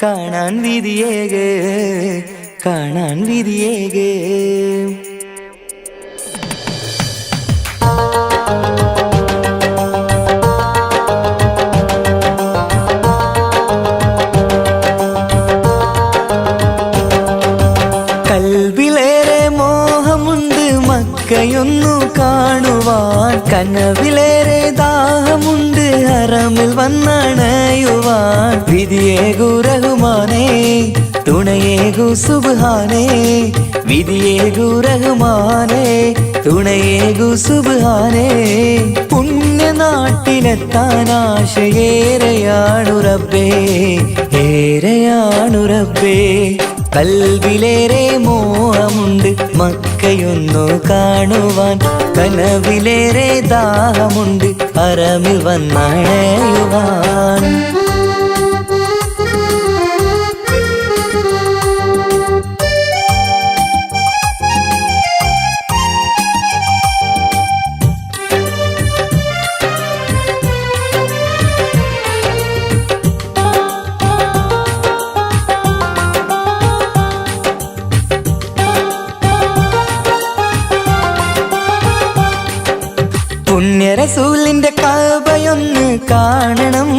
കാണാൻ വിധിയേകേ, കാണാൻ വിധിയേകേ. കൽബിലേറെ മോഹമുണ്ട് മക്കയൊന്നു കാണുവാൻ, കനവിലേറെ ദാഹമുണ്ട് ഹറമിൽ വന്നണയുവാൻ. വിധിയേകു റഹ്മാനേ തുണയേകു സുബ്ഹാനേ, വിധിയേകു റഹ്മാനേ തുണയേകു സുബ്ഹാനേ. പുണ്യനാട്ടിലെത്താൻ ആശയേറെയാണു റബ്ബേ, ഏറെയാണു റബ്ബേ. കൽബിലേറെ മോഹമുണ്ട് മക്കയൊന്നു കാണുവാൻ, കനവിലേറെ ദാഹമുണ്ട് ഹറമിൽ വന്നണയുവാൻ. പുണ്യരസൂലിന്റെ കഅബയൊന്ന് കാണണം,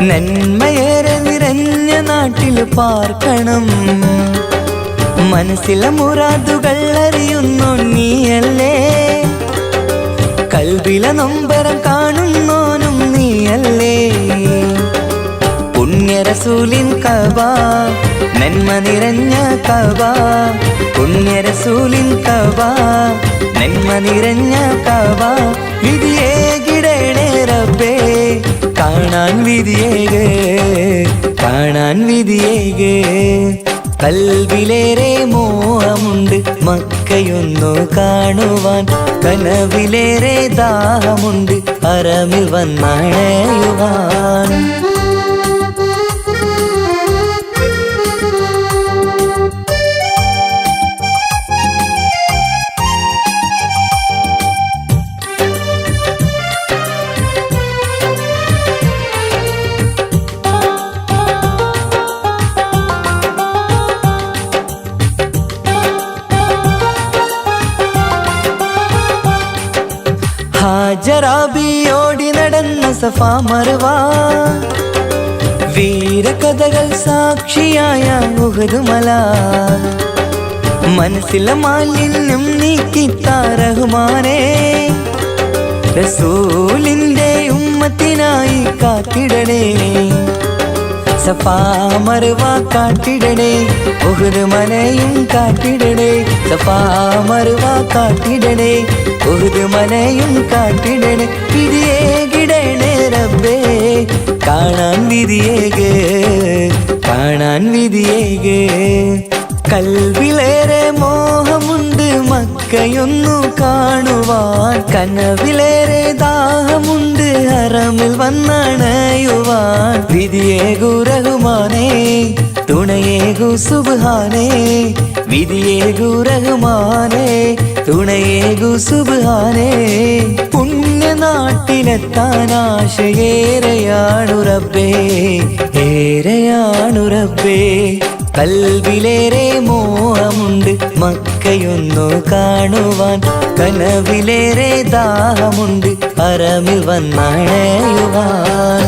നന്മയേറെ നിറഞ്ഞ നാട്ടിൽ പാർക്കണം. മനസ്സിലെ മുറാദുകൾ അറിയുന്നു നീയല്ലേ, കൽബിലെ നൊമ്പരം കാണുന്നോനും നീയല്ലേ. പുണ്യരസൂലിൻ കഅബ നന്മ നിറഞ്ഞ കഅബ, പുണ്യരസൂലിൻ കഅബ നന്മ നിറഞ്ഞ കഅബ, വിധിയേകിടണേ റബ്ബേ കാണാൻ വിധിയേകേ, കാണാൻ വിധിയേകേ. കൽബിലേറെ മോഹമുണ്ട് മക്കയൊന്നു കാണുവാൻ, കനവിലേറെ ദാഹമുണ്ട് ഹറമിൽ വന്നണയുവാൻ. ഹാജറാബിയോടി നടന്ന സഫാ മർവ, വീരകഥകൾ സാക്ഷിയായ ഉഹദ് മല. മനസ്സിലെ മാലിന്യം നീക്കിത്താ റഹ്മാനേ, റസൂലിന്റെ ഉമ്മത്തിനായി കാത്തിടണേ. സഫാ മർവ കാട്ടിടണേ, ഉഹദ് മലയും കാട്ടിടണേ. സഫാ മർവ കാട്ടിടണേ, ഉഹദ് മലയും കാട്ടിടണേ. വിധിയേകിടണേ റബ്ബേ കാണാൻ വിധിയേകേ, കാണാൻ വിധിയേകേ. കൽബിലേറെ മോഹമുണ്ട് മക്കയൊന്നു കാണുവാൻ, കനവിലേറെ ദാഹമുണ്ട് ഹറമിൽ വന്നണയുവാൻ. വിധിയേകു റഹ്മാനേ തുണയേകു സുബ്ഹാനേ, വിധിയേകു റഹ്മാനേ തുണയേകു സുബ്ഹാനേ. പുണ്യനാട്ടിലെത്താൻ ആശയേറെയാണു റബ്ബേ, ഏറെയാണു റബ്ബേ. കൽബിലേറെ മോഹമുണ്ട് മക്കയൊന്നു കാണുവാൻ, കനവിലേറെ ദാഹമുണ്ട് ഹറമിൽ വന്നണയുവാൻ.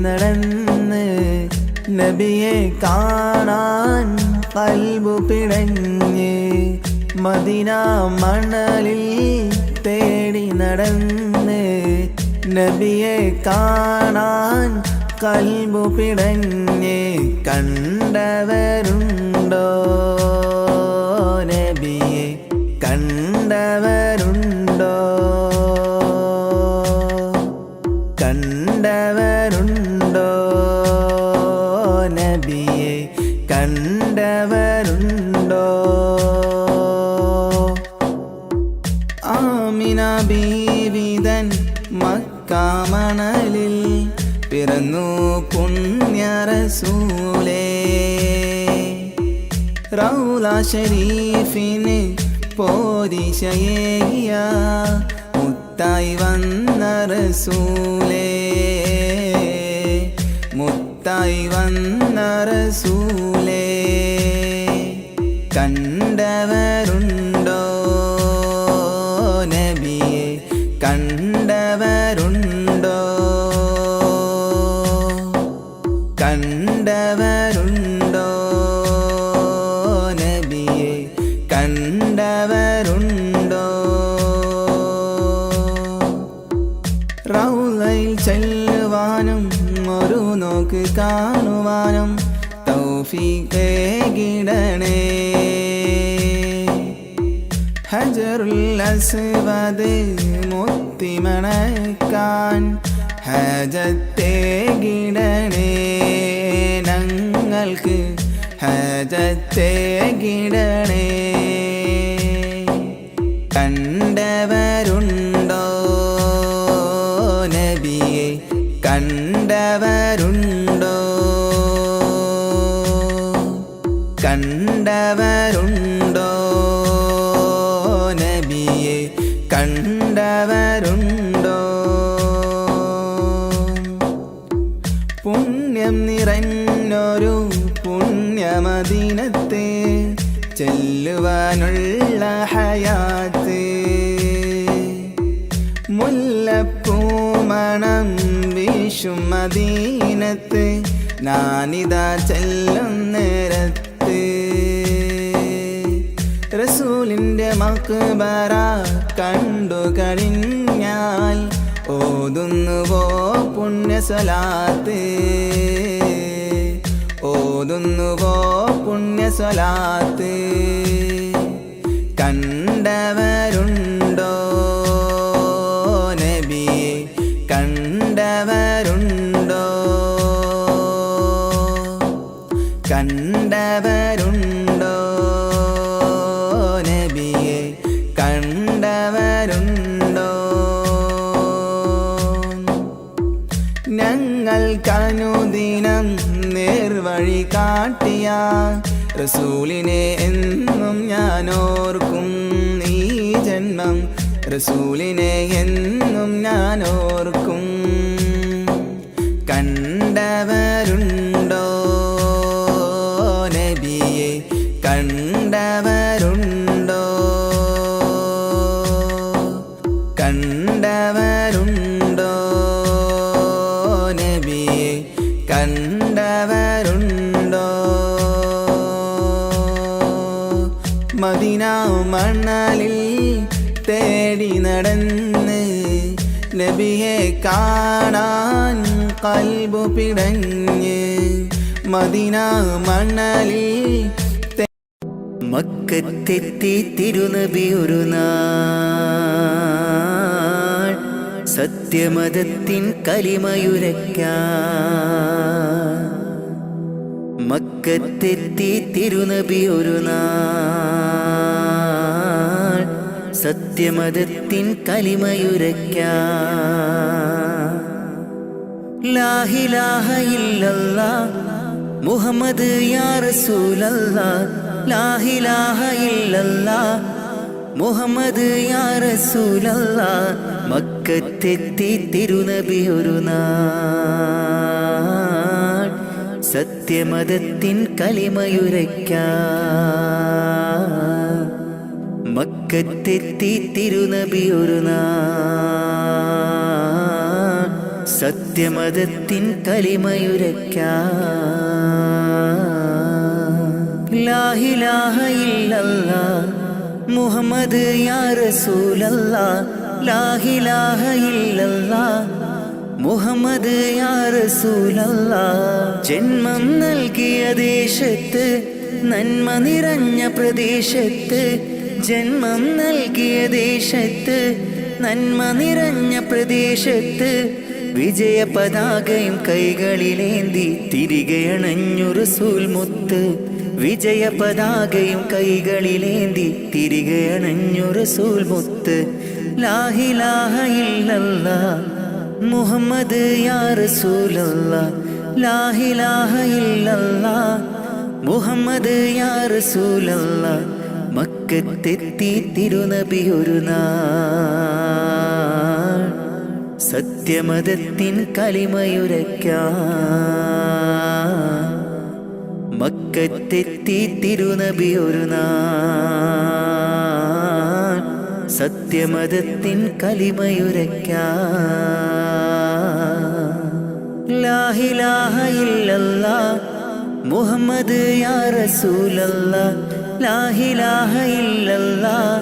നടന്ന് നബിയെ കാണാൻ കൽബു പിടഞ്ഞ് മദീന മണലിൽ തേടി നടന്ന് നബിയെ കാണാൻ കൽബു പിടഞ്ഞ് കണ്ടവരുണ്ടോ നബിയെ കണ്ടവരുണ്ടോ കണ്ടവരുണ്ടോ നബിയെ കണ്ടവരുണ്ടോ ആമിന ബീവിതൻ മക്കാമണലിൽ പിറന്നു പുണ്യ റസൂലേ റൗള ശരീഫിന് പോരിശയേയ മുത്തായി വന്ന റസൂലേ മുത്തായി വന്ന റസൂലേ കണ്ടവരുണ്ടോ നബിയെ കണ്ടവരുണ്ടോ കണ്ടവരുണ്ടോ നബിയെ കണ്ടവരുണ്ടോ റൗളയിൽ ചെല്ലുവാനും ഒരു നോക്ക് കാണുവാനും തൗഫീഖ് കിടണേ ഹജറുൽ അസ്വദ് മുത്തിമണക്കാൻ ഹജത്തെ കിടണേ ഞങ്ങൾക്ക് ഹജത്തെ കിടണേ കണ്ടവരുണ്ടോ നബിയെ കണ്ടവരുണ്ടോ കണ്ടവരുണ്ടോ നബിയെ കണ്ടവരുണ്ടോ പുണ്യം നിറഞ്ഞൊരു പുണ്യമദീനത്തെ ചെല്ലുവാനുള്ള ഹയാത്ത് മുല്ലപ്പൂമണം വീശും മദീനത്ത് ഞാനിതാ ചെല്ലും നേരത്ത് റസൂലിൻ്റെ മക്ബറ കണ്ടു കഴിഞ്ഞാൽ ഓതുന്നുവോ പുണ്യസലാത്ത് ഓതുന്നുവോ പുണ്യസലാത്ത് കണ്ടവരുണ്ടോ നബിയെ കണ്ടവരുണ്ടോ കണ്ടവരുണ്ടോ നബിയെ കണ്ടവരുണ്ടോ ഞങ്ങൾക്കനുദിനം നേർവഴി കാട്ടിയ റസൂലിനെ എന്നും ഞാനോർക്കും ഈ ജന്മം റസൂലിനെ എന്നും ഞാനോർക്കും കണ്ടവരുണ്ടോ നബിയെ കണ്ടവരുണ്ടോ കണ്ടവരുണ്ടോ നബിയെ കണ്ടവരുണ്ടോ മദീന മണലിൽ തേടി നടന്ന് നബിയെ കാണാൻ കൽബു പിടഞ്ഞ് മദീന മണലിൽ മക്കത്തെത്തി തിരുനബി ഒരു നാൾ സത്യമതത്തിൻ കലിമയുരയ്ക്കാൻ മക്കത്തെത്തി തിരുനബി ഒരു നാൾ സത്യമതത്തിൻ കലിമയുരയ്ക്കാൻ ലാ ഇലാഹ ഇല്ലല്ലാഹ് മുഹമ്മദ് യാ റസൂലല്ലാഹ് ലാ ഇലാഹ ഇല്ലല്ലാഹ് മുഹമ്മദ് യാ റസൂലല്ലാഹ് മക്കത്തെത്തി തിരുനബി ഒരു നാൾ സത്യമതത്തിൻ കലിമയുരയ്ക്കാൻ മക്കത്തെത്തി തിരുനബി ഒരു നാൾ സത്യമതത്തിൻ കലിമയുരയ്ക്കാൻ ലാ ഇലാഹ ഇല്ലല്ലാഹ് മുഹമ്മദ് യാ റസൂലല്ലാഹ് ലാ ഇലാഹ ഇല്ലല്ലാഹ് മുഹമ്മദ് യാ റസൂലല്ലാഹ് ജന്മം നൽകിയ ദേശത്ത് നന്മ നിറഞ്ഞ പ്രദേശത്ത് ജന്മം നൽകിയ ദേശത്ത് നന്മ നിറഞ്ഞ പ്രദേശത്ത് വിജയ പതാകയും കൈകളിലേന്തി തിരികെ അണഞ്ഞു റസൂൽ മുത്ത് വിജയ പതാകയും കൈകളിലേന്തി തിരികെ അണഞ്ഞു റസൂൽ മുത്ത് ലാ ഇലാഹ ഇല്ലല്ലാഹ് മുഹമ്മദ് യാ റസൂലല്ലാഹ് ലാ ഇലാഹ ഇല്ലല്ലാഹ് മുഹമ്മദ് യാ റസൂലല്ലാഹ് മക്കത്തെത്തി തിരുനബി ഒരു നാൾ സത്യമതത്തിൻ കലിമയുരയ്ക്കാൻ മക്കത്തെത്തി തിരുനബി ഒരു നാൾ സത്യമതത്തിൻ കലിമയുരയ്ക്കാൻ ലാ ഇലാഹ ഇല്ലല്ലാഹ് മുഹമ്മദ് യാ റസൂലല്ലാഹ് ലാ ഇലാഹ ഇല്ലല്ലാഹ്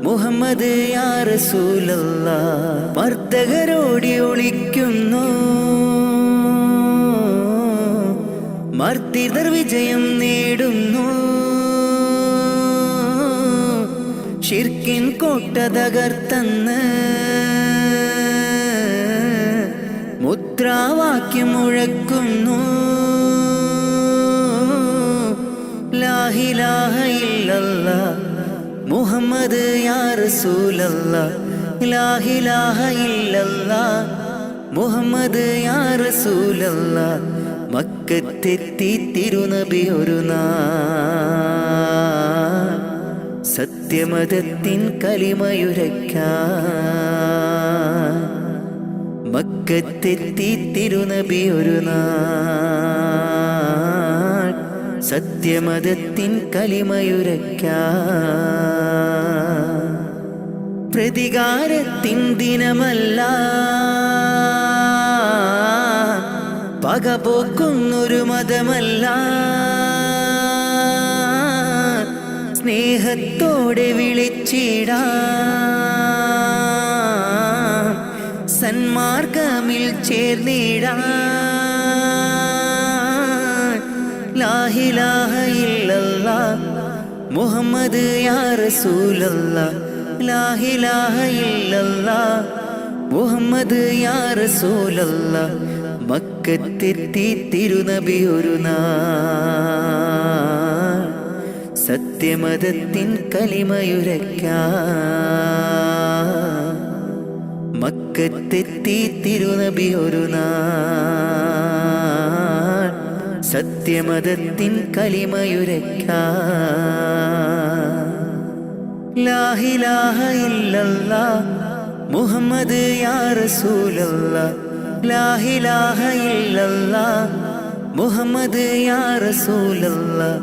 മുഹമ്മദ് യാ റസൂലല്ലാഹ് മർദ്ദകരോടി ഒളിക്കുന്നു മർദ്ദിതർ വിജയം നേടുന്നു ശിർക്കിൻ കോട്ട തകർത്തന്ന് മുദ്രാവാക്യം മുഴക്കുന്നു ലാ ഇലാഹ ഇല്ലല്ലാഹ് മുഹമ്മദ് യാ റസൂലല്ലാഹ് ലാ ഇലാഹ ഇല്ലല്ലാഹ് മുഹമ്മദ് യാ റസൂലല്ലാഹ് മക്കത്തെത്തി തിരുനബി ഒരു നാൾ സത്യമതത്തിൻ കലിമയുരയ്ക്കാൻ മക്കത്തെത്തി തിരുനബി ഒരു നാൾ സത്യമതത്തിൻ കലിമയുരയ്ക്കാൻ പ്രതികാരത്തിൻ ദിനമല്ല പകപോക്കുന്നൊരു മതമല്ല സ്നേഹത്തോടെ വിളിച്ചിടാം സന്മാർഗമിൽ ചേർന്നിടാം ലാ ഇലാഹ ഇല്ലല്ലാഹ് മുഹമ്മദ് യാ റസൂലല്ലാഹ് ലാ ഇലാഹ ഇല്ലല്ലാഹ് മുഹമ്മദ് യാ റസൂലല്ലാഹ് മക്കത്തെത്തി തിരുനബി ഒരു നാൾ സത്യമതത്തിൻ കലിമയുരയ്ക്കാൻ മക്കത്തെത്തി തിരുനബി ഒരു നാൾ സത്യമതത്തിൻ കലിമയുരയ്ക്കാൻ ലാ ഇലാഹ ഇല്ലല്ലാഹ് മുഹമ്മദ് യാ റസൂലല്ലാഹ് ലാ ഇലാഹ ഇല്ലല്ലാഹ് മുഹമ്മദ് യാ റസൂലല്ലാഹ്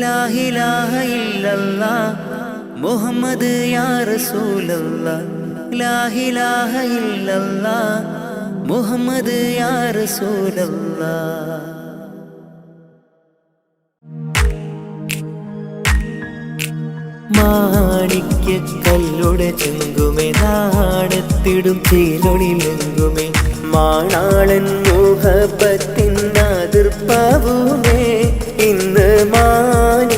ലാ ഇലാഹ ഇല്ലല്ലാഹ് മുഹമ്മദ് യാ റസൂലല്ലാഹ് ലാ ഇലാഹ ഇല്ലല്ലാഹ് മുഹമ്മദ് യാ റസൂലല്ലാഹ് മാണിക്യക്കല്ലുടെ ചെങ്കുമേ നാടത്തിടും ചേലൊളിലെങ്കുമേ മാണാളൻ മോഹബത്തിൻ അതിർപ്പാവുമേ ഇന്ന് മാനിമ്പത്താശകിയിൽ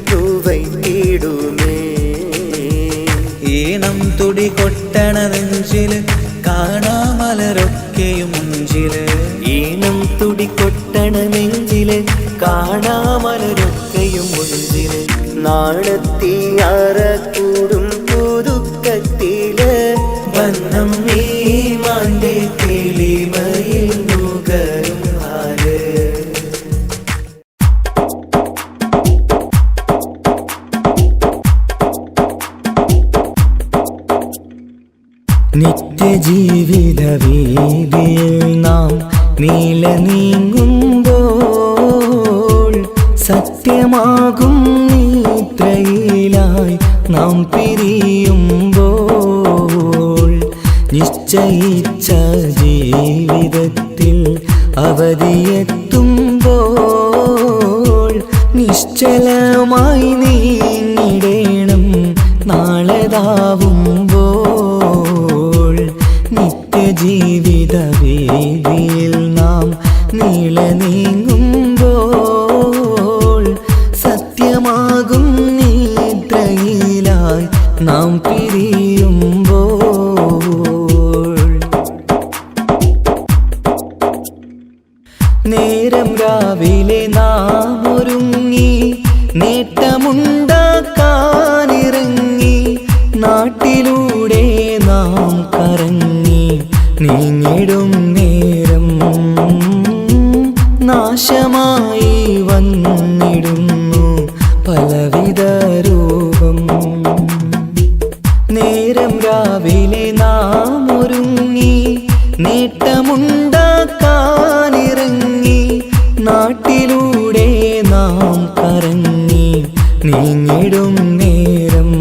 തൂവൈത്തിടുമേ ഈണം തുടി കൊട്ടണ നെഞ്ചില് കാണാമലരൊക്കെയും മുഞ്ചില് ഈണം തുടി കൊട്ടണ നെഞ്ചില് കാണാമലരൊക്കെയും മുഞ്ചില് നാണത്തിയാറ കൂടും പുതുക്കത്തില് ബന്ധം ഈമാന്റെ കിളിമയിൽ നുകരും ഹാല് നിത്യജീവിത വീതിയിൽ നാം നീല നീങ്ങുമ്പോൾ സത്യമാകും നിദ്രയിലായി നാം പിരിയുമ്പോൾ നിശ്ച നിശ്ചയിച്ച ജീവിതത്തിൽ അവധിയെത്തുമ്പോൾ നിശ്ചലമായി നീങ്ങിടേണം നാളെതാവുമ്പോൾ നിത്യജീവിത വേദിയിൽ നാം നീളെ നീങ്ങുമ്പോൾ സത്യമാകും നിദ്രയിലായി നാം പിരിയുമ്പോൾ നേരം രാവിലെ നാം ഒരുങ്ങി നേട്ടമുണ്ടാക്കാനിറങ്ങി നാട്ടിലൂടെ നാം കറങ്ങി നീങ്ങിടും നേരം നാശമായി വന്നിടുന്നു പലവിധ രൂപം നേരം രാവിലെ നാം ഒരുങ്ങി നേട്ടമുണ്ടാക്കാനിറങ്ങി നാട്ടിലൂടെ നാം കറങ്ങി നീങ്ങിടും നേരം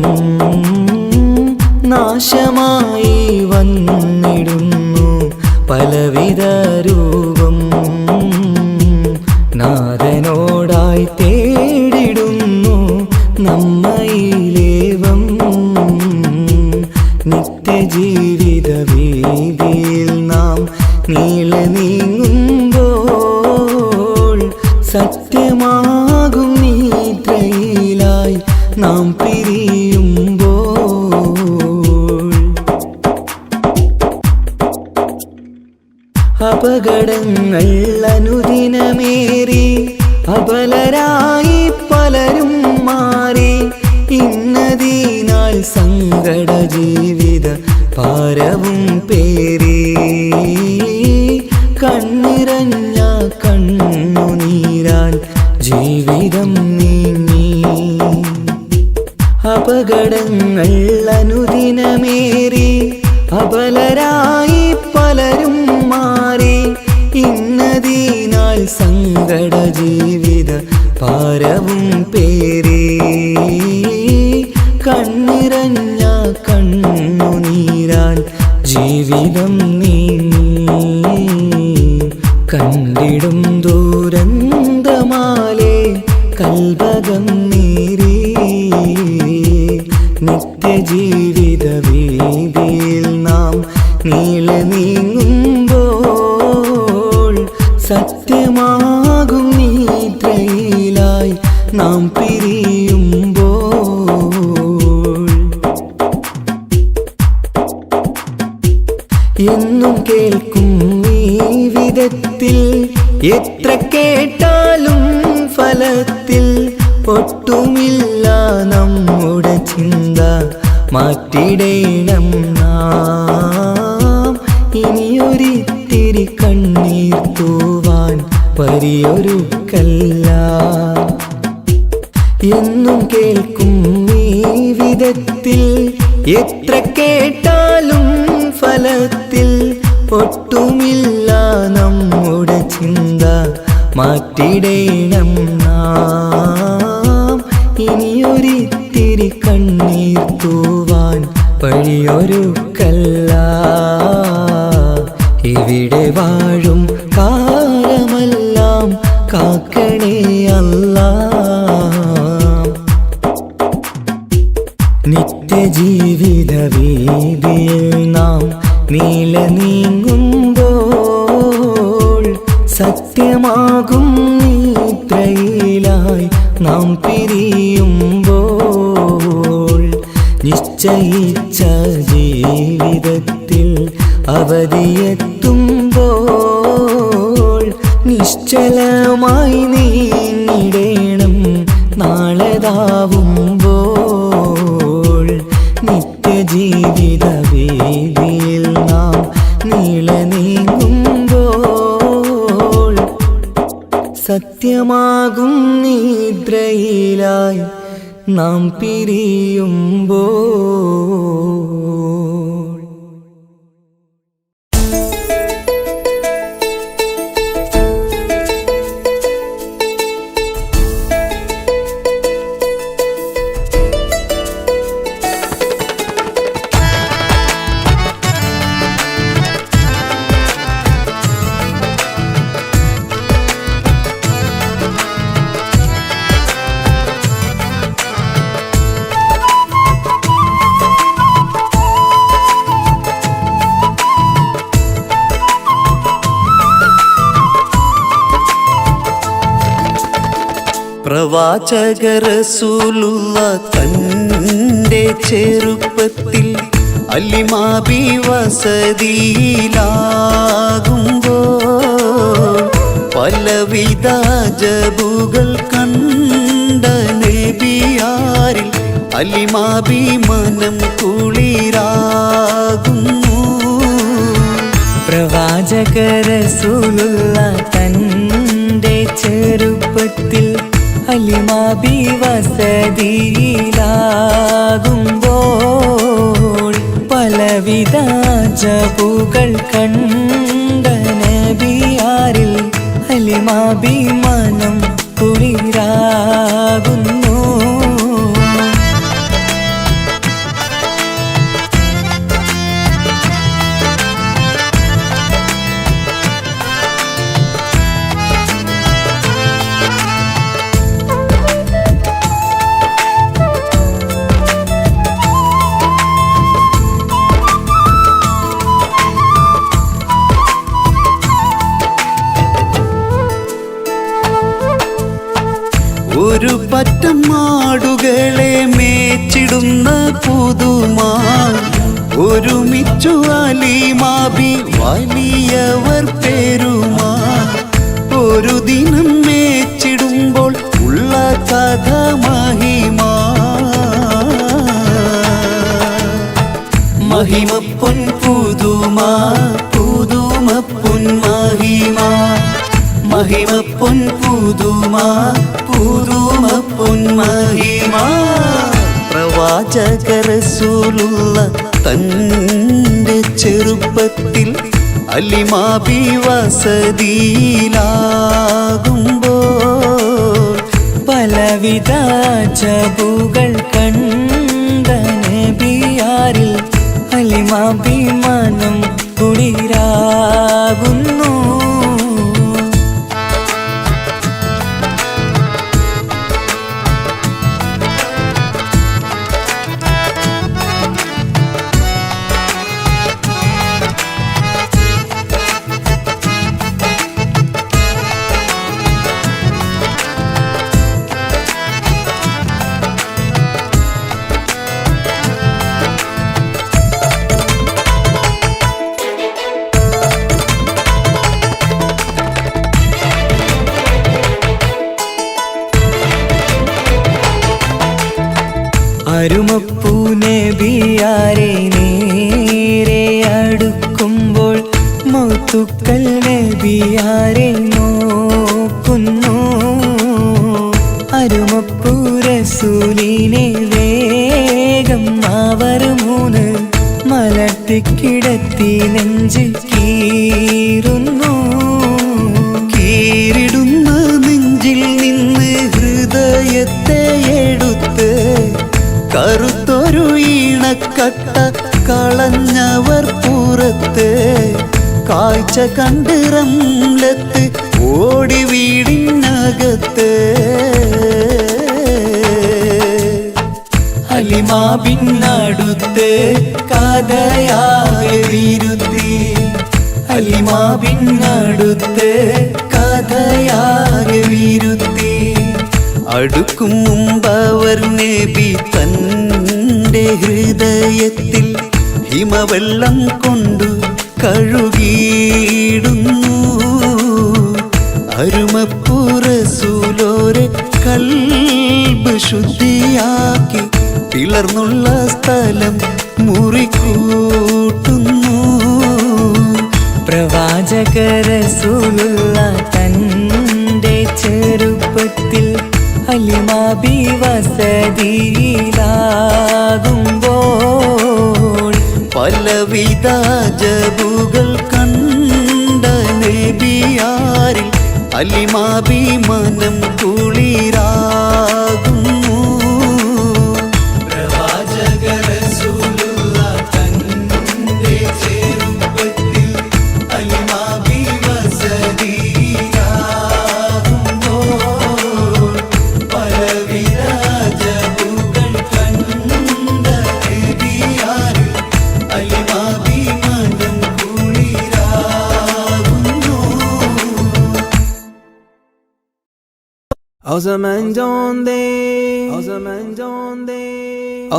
നാശമായി വന്നിടുന്നു പലവിധ രൂപം നാഥനോടായി തേടിടുന്നു നമ്മയിലേവം നിത്യജീവിത വീതിയിൽ നാം നീളെ നീങ്ങുമ്പോൾ സത്യമാകും നിദ്രയിലായി നാം പിരിയുമ്പോൾ അപകടങ്ങൾ അനുദിനമേറി അബലരായി പലരും മാറി ഇന്നതിനാൽ സങ്കട ജീവിത ഭാരവും പേറി കണ്ണിറഞ്ഞ കണ്ണുനീരാൽ ജീവിതം നീങ്ങി അപകടങ്ങൾ അനുദിനമേറി അബലരായി പലരും മാറി ഇന്നതിനാൽ സങ്കട ജീവിത ഭാരവും പേറി കണ്ണിറഞ്ഞ കണ്ണുനീരാൽ ജീവിതം നീങ്ങി കണ്ടിടും ദൂരന്തമാലേ കൽബകം നീറി നിത്യജീവിത വീതിയിൽ നാം നീളെ നീങ്ങുമ്പോൾ സത്യമാകും നിദ്രയിലായി നാം പിരിയുമ്പോൾ എന്നും കേൾക്കും ഈ വിധത്തിൽ എത്ര കേട്ടാലും ഫലത്തിൽ ഒട്ടുമില്ല നമ്മുടെ ചിന്ത മാറ്റിടേണം നാം ഇനിയൊരിത്തിരി കണ്ണീർ തൂവാൻ പരിയൊരുക്കല്ല എന്നും കേൾക്കും ഈ വിധത്തിൽ എത്ര കേട്ടാലും ഫലത്തിൽ ഒട്ടുമില്ല നമ്മുടെ ചിന്ത മാറ്റിടേണം നാം ഇനിയൊരിത്തിരി കണ്ണീർ തൂവാൻ വഴിയൊരുക്കല്ല ഇവിടെ വാഴും കാലമെല്ലാം കാക്കണേ അല്ലാ നിത്യജീവിത വീതിയിൽ നാം നീള നീങ്ങുമ്പോൾ സത്യമാകും നിദ്രയിലായി നാം പിരിയുമ്പോൾ നിശ്ചയിച്ച ജീവിതത്തിൽ അവധിയെത്തുമ്പോൾ നിശ്ചലമായി നീങ്ങിടേണം നാളെതാവുമ്പോൾ നിത്യജീവിത വേദിയിൽ നാം നീള നീങ്ങുമ്പോൾ സത്യമാകും നിദ്രയിലായി നാം പിരിയുമ്പോൾ പ്രവാചക റസൂലുള്ള തൻ്റെ ചെറുപ്പത്തിൽ അലിമാബി വസതിയിലാകുമ്പോൾ പലവിധ ജബുകൾ കണ്ട നബിയാരിൽ അലിമാബി മനം കുളിരാകുന്നു. പ്രവാചക റസൂലുള്ള തൻ്റെ ചെറുപ്പത്തിൽ അലിമാബി വസതിയിലാകുമ്പോൾ പലവിധ ജബുകൾ കണ്ട നബിയാരിൽ അലിമാബി മനം കുളിരാകുന്നു. ഒരു പറ്റം മാടുകളെ മേച്ചിടുന്ന പുതുമാ ഒരുമിച്ചു അലിമാബി വലിയവർ പെരുമാ ഒരു ദിനം മേച്ചിടുമ്പോൾ ഉള്ള കഥ മഹിമാ മഹിമ പൊൻ പുതുമാ പുതുമ പൊൻ മഹിമാ മഹിമ പൊൻ പുതുമാ പുതുമ പൊൻ മഹിമാ. പ്രവാചക റസൂലുള്ള തൻ്റെ ചെറുപ്പത്തിൽ അലിമാബി വസതിയിലാകുമ്പോൾ പലവിധ ജബുകൾ കണ്ട നബിയാരിൽ അലിമാബി മനം കുളിരാകുന്നു. അരുമപ്പൂ നബിയാരെ നേരെ അടുക്കുമ്പോൾ മൗത്തുക്കൽ നബിയാരെ നോക്കുന്നു. അരുമപ്പൂ റസൂലിനെ വേഗം അവർ മൂന്ന് മലർത്തിക്കിടത്തി നെഞ്ച് കീറുന്നു. കീറിടുന്ന നെഞ്ചിൽ നിന്ന് ഹൃദയത്തെ എടുത്ത് കറുത്തൊരു ഈണക്കട്ട കളഞ്ഞവർ പുറത്ത് കാഴ്ച കണ്ട് റംലത്ത് ഓടി വീടിനകത്ത് അലിമാബിനടുത്ത് കഥയാകെ വിരുത്തി അലിമാബിനടുത്ത് കഥയാകെ വിരുത്തി അടുക്കും മുമ്പവർ നബി തൻ്റെ ഹൃദയത്തിൽ ഹിമവെള്ളം കൊണ്ടു കഴുകിയിടുന്നു. അരുമപ്പൂ റസൂലോരെ കൽബ് ശുദ്ധിയാക്കി പിളർന്നുള്ള സ്ഥലം മുറിക്കൂട്ടുന്നു. പ്രവാചക റസൂലുള്ള തൻ്റെ ചെറുപ്പത്തിൽ അലിമാബി വസതിയിലാകുമ്പോൾ പലവിധ ജബുകൾ കണ്ട നബിയാരിൽ അലിമാബി മനം കുളിരാകുന്നു. പ്രവാചക റസൂലുള്ള തൻ്റെ ചെറുപ്പത്തിൽ അലിമാബി വസതിയിലാകുമ്പോൾ പലവിധ ജബുകൾ കണ്ട നബിയാരിൽ അലിമാബി മനം കുളിരാകുന്നു. O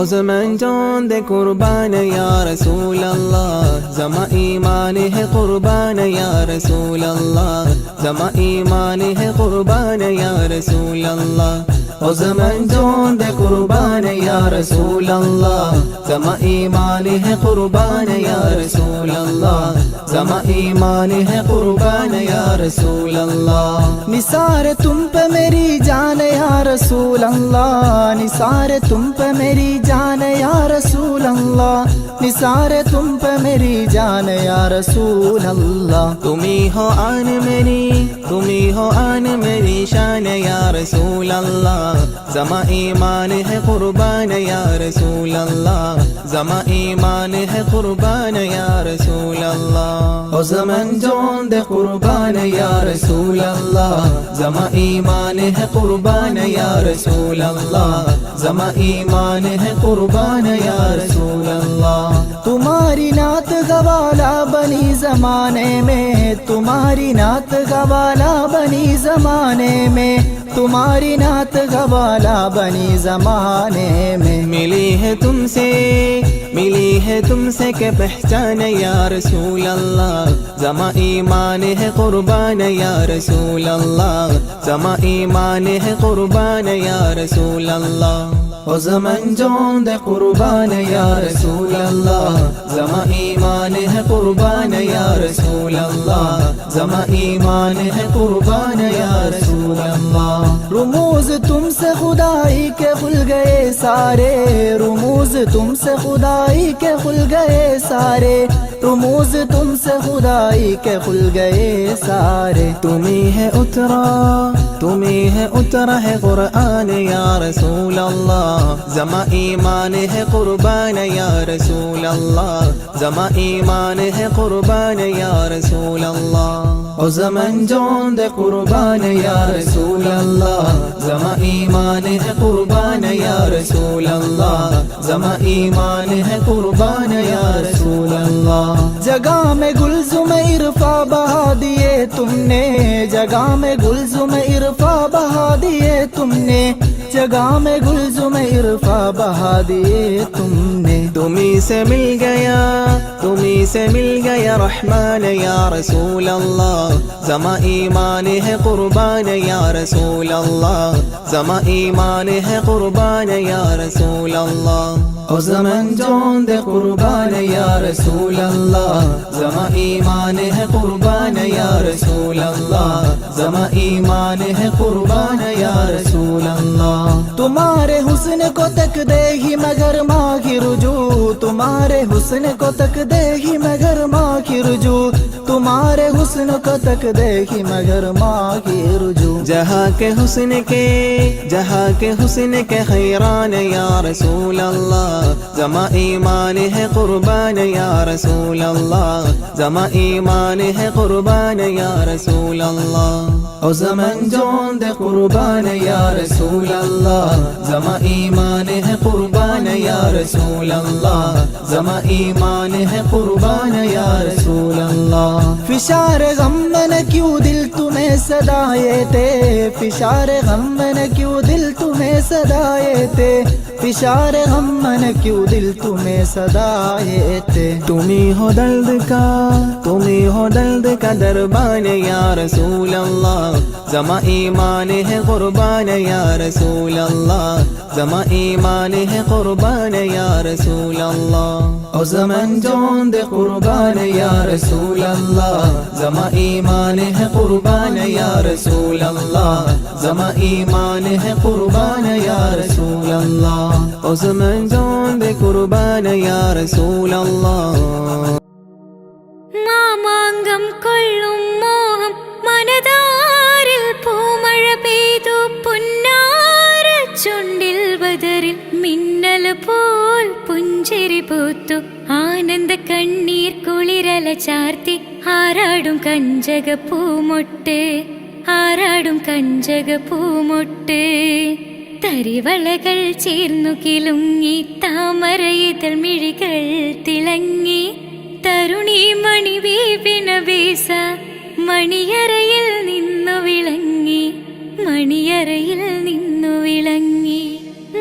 zaman जान दे कुर्बान या रसूल अल्लाह जमा ईमान है कुर्बान या रसूल अल्लाह जमा ईमान है कुर्बान या रसूल अल्लाह ओ ज़मान जान दे कुर्बान या रसूल अल्लाह जमा ईमान है कुर्बान या रसूल अल्लाह जमा ईमान है कुर्बान या रसूल अल्लाह निसार तुम पे मेरी जान या रसूल अल्लाह निसार तुम पे मेरी जान या रसूल अल्लाह निसार तुम पे मेरी जान या रसूल अल्लाह तुम्ही हो आन मेरी शान या रसूल अल्लाह जमा ईमान है कुर्बान या रसूल अल्लाह जमा ईमान है कुर्बान या रसूल अल्लाह ओ ज़मान जान दे कुर्बान या रसूल अल्लाह जमा ईमान है कुर्बान या रसूल अल्लाह जमा ईमान है कुर्बान या रसूल अल्लाह तुम्हारी नात गवाला बनी जमाने में तुम्हारी नात गवाला बनी जमाने में तुम्हारी नात गवाला बनी जमाने में मिली है तुमसे के पहचान या रसूल अल्लाह जमा ईमान है कुर्बान या रसूल अल्लाह जमा ईमान है कुर्बान या रसूल अल्लाह ओ ज़मान जान दे कुर्बान या रसूल अल्लाह जमा ईमान है कुर्बान या रसूल अल्लाह जमा ईमान है कुर्बान या रसूल अल्लाह रुमूज तुमसे खुदाई के खुल गए सारे रुमूज तुमसे खुदाई के खुल गए सारे रुमूज तुमसे खुदाई के खुल गए सारे तुम्ही है उतरा है कुरान या रसूल अल्लाह जमा ईमान है कुर्बान या रसूल अल्लाह जमा ईमान है कुर्बान या रसूल अल्लाह ओ ज़मान जान दे कुर्बान या रसूल अल्लाह जमा ईमान है कुर्बान या रसूल अल्लाह जमा ईमान है कुर्बान या रसूल अल्लाह जगह में गुलजुम इरफा बहा दिए तुमने जगह में गुलजुम इरफा बहा दिए तुमने जगह में गुलजुम इरफा बहा दिए तुमने तुम्ही से मिल गया रहमान या रसूल अल्लाह जमा ईमान है कुर्बान या रसूल अल्लाह जमा ईमान है कुर्बान या रसूल अल्लाह ओ ज़मान जान दे कुर्बान या रसूल अल्लाह जमा ईमान है कुर्बान या रसूल अल्लाह जमा ईमान है कुर्बान या रसूल अल्लाह तुम्हारे हुस्न को तक दे ही मगर माँ की रुजू तुम्हारे हुस्न को तक दे ही मगर माँ की रुजू तुम्हारे हुस्न को तक दे ही मगर माँ की रुजू जहाँ के हुस्न के खैरान या रसूल अल्लाह जमा ईमान है कुर्बान या रसूल अल्लाह जमा ईमान है कुर्बान या रसूल अल्लाह ओ ज़मान जान दे कुर्बान या रसूल अल्लाह जमा ईमान है कुर्बान या रसूल अल्लाह जमा ईमान है कुर्बान या रसूल अल्लाह फिशार गम न क्यों दिल तुम्हें सदाए थे फिशार गम न क्यों दिल तुम्हें सदाए थे फिशार गम न क्यों दिल तुम्हें सदाए थे तुम्ही हो दर्द का दरबान या रसूल अल्लाह जमा ईमान है कुर्बान या रसूल अल्लाह जमा ईमान है कुर्बान या रसूल अल्लाह ओ ज़मान जान दे कुर्बान या रसूल अल्लाह जमा ईमान है कुर्बान या रसूल अल्लाह जमा ईमान है कुर्बान या रसूल अल्लाह ओ ज़मान जान दे कुर्बान या रसूल अल्लाह മാമാങ്കം കൊള്ളും മോഹം മനതാരിൽ പൂമഴ പെയ്തു പുന്നാര ചുണ്ടിൽ ബദറിൽ മിന്നൽ പോൽ പുഞ്ചിരി പൂത്തു ആനന്ദ കണ്ണീർ കുളിരല ചാർത്തി ആരാടും കഞ്ചക പൂമൊട്ട് തരിവളകൾ ചേർന്നു കിലുങ്ങി താമരയിതൾ മിഴികൾ തിളങ്ങി തരുണി മണി വീപിന വീസ മണിയറയിൽ നിന്നു വിളങ്ങി മണിയറയിൽ നിന്നു വിളങ്ങി.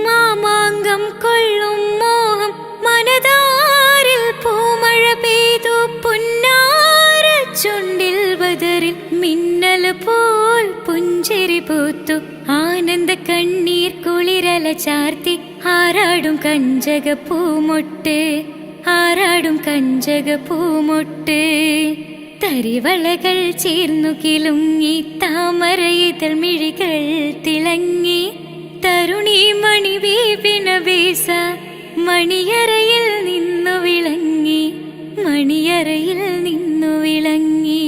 മാമാങ്കം കൊള്ളും മോഹം മനതാരിൽ പൂമഴ പെയ്തു. പുന്നാര ചുണ്ടിൽ ബദറിൽ മിന്നൽ പോൽ പുഞ്ചിരി പൂത്തു. ആനന്ദ കണ്ണീർ കുളിരല ചാർത്തി ആരാടും കഞ്ചക പൂമൊട്ട്, ആരാടും കഞ്ചക പൂമൊട്ട്. തരിവളകൾ ചേർന്നു കിലുങ്ങി താമരയിതൾ മിഴികൾ തിളങ്ങി. തരുണി മണി വീപിന വീസ മണിയറയിൽ നിന്നു വിളങ്ങി, മണിയറയിൽ നിന്നു വിളങ്ങി.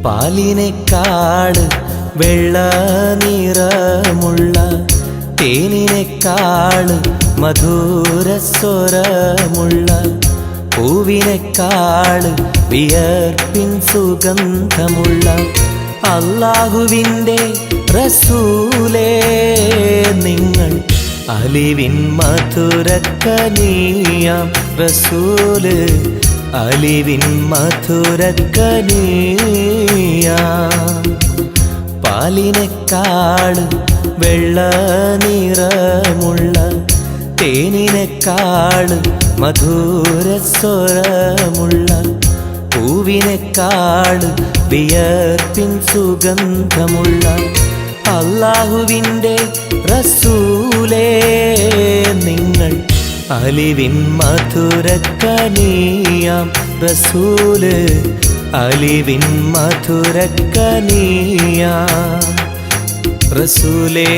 പാലിനെക്കാട് വെള്ള നിറമുള്ള തേനിനെക്കാട് മധുരസ്വരമുള്ള പൂവിനെക്കാട് വിയർപ്പിൻ സുഗന്ധമുള്ള അല്ലാഹുവിൻ്റെ റസൂലേ നിങ്ങൾ അലിവിൻ മധുരക്കനിയാം റസൂല്, അലിവിൻ മധുരക്കനിയാം. പാലിനെക്കാട് വെള്ള നിറമുള്ള തേനിനെക്കാട് മധുരസ്വരമുള്ള പൂവിനെക്കാട് വിയർപ്പിൻ സുഗന്ധമുള്ള അല്ലാഹുവിൻ്റെ റസൂലേ നിങ്ങൾ അലിവിൻ മധുരക്കനിയാം റസൂല്, അലിവിൻ മധുരക്കനിയാം റസൂലേ.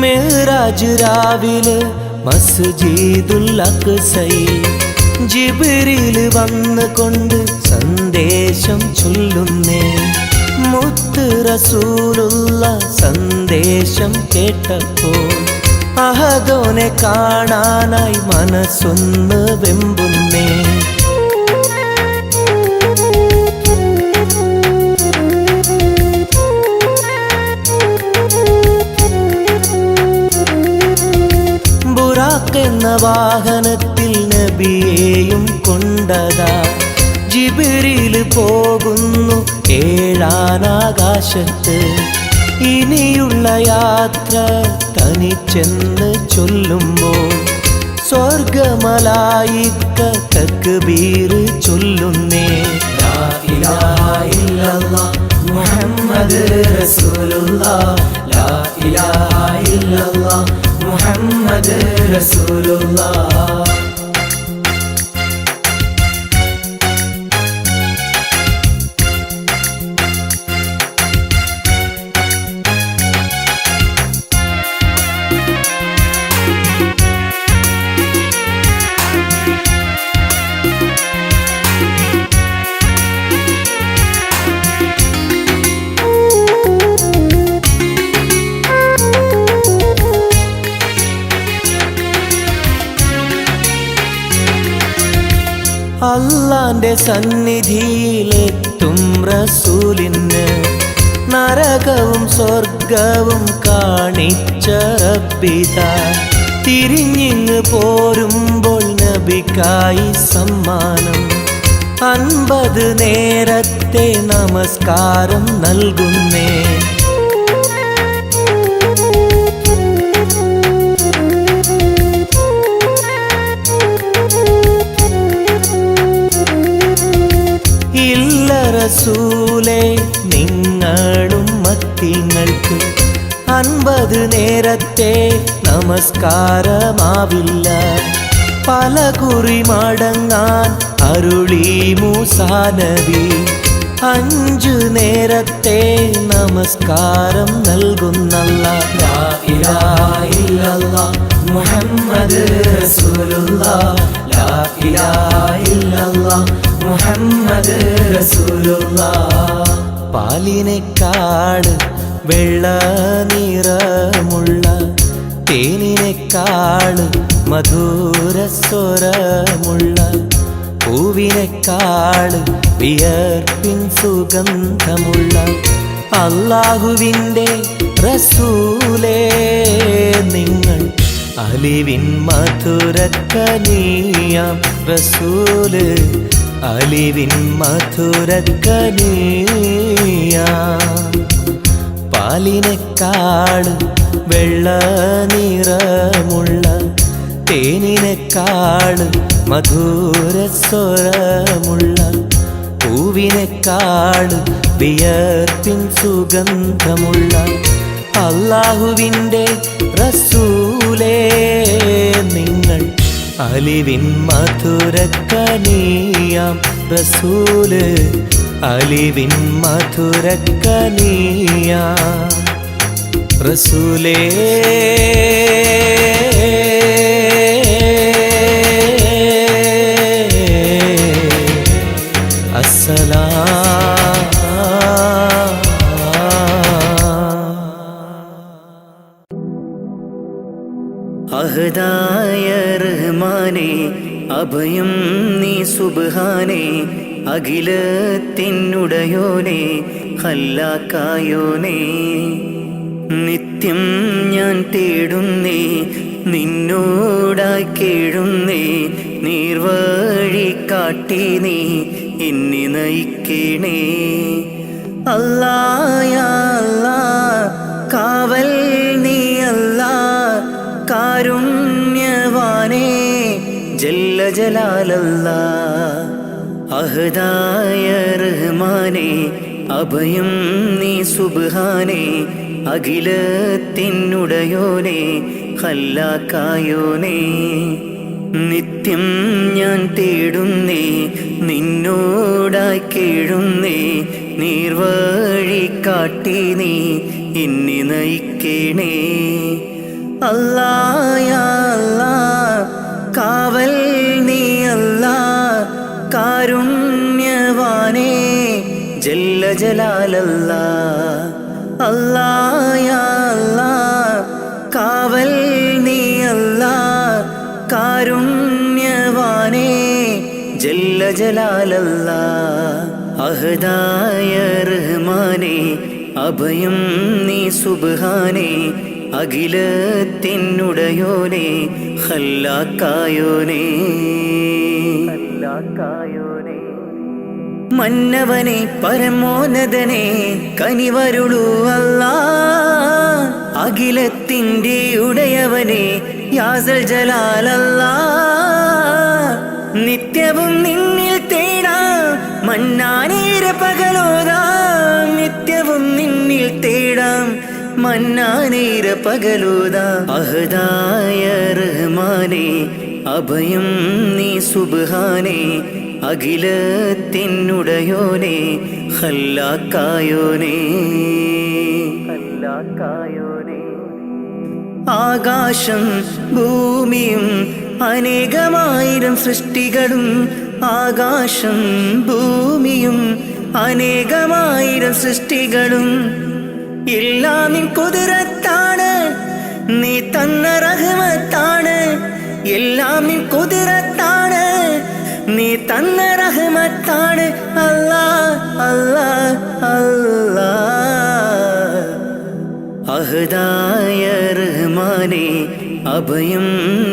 മിഅ്റാജ് രാവിലെ മസ്ജിദുൽ അഖ്സയിൽ ജിബ്രീൽ വന്നുകൊണ്ട് സന്ദേശം ചൊല്ലുന്നേ. മുത്ത് റസൂലുള്ള സന്ദേശം കേട്ടപ്പോൾ അഹദോനെ കാണാനായി മനസ്സൊന്ന് വെമ്പുന്നേ. എന്ന വാഹനത്തിൽ നബിയെയും കൊണ്ടതാ ജിബ്രീൽ പോകുന്നു ഏഴാനാകാശത്ത്. ഇനിയുള്ള യാത്ര തനിച്ചെന്ന് ചൊല്ലുമ്പോൾ സ്വർഗമലായിക്ക തക്ബീർ ചൊല്ലുന്നേ. ലാ ഇലാഹ ഇല്ലല്ലാഹ് മുഹമ്മദ് റസൂലുള്ളാഹ്, ലാ ഇലാഹ ഇല്ലല്ലാഹ് മുഹമ്മദ് റസൂലുള്ളാഹ്. അല്ലാന്റെ സന്നിധിയിലെത്തും റസൂലിന് നരകവും സ്വർഗവും കാണിച്ച റബ്ബിതാ. തിരിഞ്ഞിങ്ങ് പോരുമ്പോൾ നബിക്കായി സമ്മാനം 50 നേരത്തെ നമസ്കാരം നൽകുന്നേ. റസൂലേ നിങ്ങളും മത്തിങ്ങൾക്ക് 50 നേരത്തെ നമസ്കാരമാവില്ല. പല കുറി മടങ്ങാൻ അരുളി മൂസാ നബി. 5 നേരത്തെ നമസ്കാരം നൽകുന്നല്ലാഹ്. ലാ ഇലാഹ ഇല്ലല്ലാഹ് മുഹമ്മദ് റസൂലുള്ളാഹ്. ലാ ഇലാഹ ഇല്ലല്ലാഹ് മുഹമ്മദ് റസൂലുള്ളാഹ്. പാലിനെക്കാട് വെള്ള നിറമുള്ള തേനിനെക്കാട് മധുരസ്വരമുള്ള പൂവിനെക്കാട് വിയർപ്പിൻ സുഗന്ധമുള്ള അല്ലാഹുവിൻ്റെ റസൂലേ നിങ്ങൾ അലിവിൻ മധുരക്കനിയാം റസൂല്. അലിവിൻ മധുരക്കനിയാം. പാലിനെക്കാട് വെള്ള നിറമുള്ള തേനിനെക്കാട് മധുരസ്വരമുള്ള പൂവിനെക്കാട് വിയർപ്പിൻ സുഗന്ധമുള്ള അല്ലാഹുവിൻ്റെ റസൂലേ നിങ്ങൾ അലിവിൻ മധുരക്കനിയാം റസൂല്. അലിവിൻ മധുരക്കനിയാം റസൂലേ. അഹദായ റഹ്മാനേ അഭയം നീ സുബ്ഹാനേ. അഖിലത്തിനുടയോനേ ഖല്ലാക്കായോനേ. നിത്യം ഞാൻ തേടുന്നേ നിന്നോടായി കേഴുന്നേ. നീർവഴി കാട്ടി നീ എന്നെ നയിക്കണേ. അല്ലാ യാ അല്ലാ കാവൽ നീ അല്ലാ. കാരുണ്യവാനേ ജല്ല ജലാലല്ലാ. അഹദായ റഹ്മാനേ അഭയം നീ സുബ്ഹാനേ. അഖിലത്തിനുടയോനേ ഖല്ലാക്കായോനേ. നിത്യം ഞാൻ തേടുന്നേ നിന്നോടായി കേഴുന്നേ. നീർവഴി കാട്ടി നീ എന്നെ നയിക്കണേ. അല്ലാ യാ അല്ലാ കാവൽ നീ അല്ലാ. കാരുണ്യവാനേ ജല്ല ജലാലല്ലാ. അല്ലാ യാ അല്ലാ കാവൽ നീ അല്ലാ. കാരുണ്യവാനേ ജല്ല ജലാലല്ലാ. അഹദായ റഹ്മാനേ അഭയം നീ സുബ്ഹാനേ. അഖിലത്തിനുടയോനേ ഖല്ലാക്കായോനേ. മന്നവനെ പരമോന്നതനെ കനിവരുളൂ അല്ലാ. അഖിലത്തിൻ്റെ ഉടയവനെ യാസൽ ജലാലല്ലാ. നിത്യവും നിന്നിൽ തേടാം മന്നാനേര പകലോതാം. നിത്യവും നിന്നിൽ തേടാം മന്നാനേര പകലോതാം. അഹദായ റഹ്മാനേ അഭയം നീ സുബ്ഹാനേ. അഖിലത്തിനുടയോനേ ഖല്ലാക്കായോനേ. ആകാശം ഭൂമിയും അനേകമായിരം സൃഷ്ടികളും. ആകാശം ഭൂമിയും അനേകമായിരം സൃഷ്ടികളും. എല്ലാം നിൻ കുതിരത്താണ് നീ തന്ന റഹ്മത്താണ്. എല്ലാം നിൻ കുതിരത്താണ് നീ തന്ന റഹ്മത്താണ്. അല്ലാ അല്ലാ അല്ലാ. അഹദായ റഹ്മാനേ അഭയം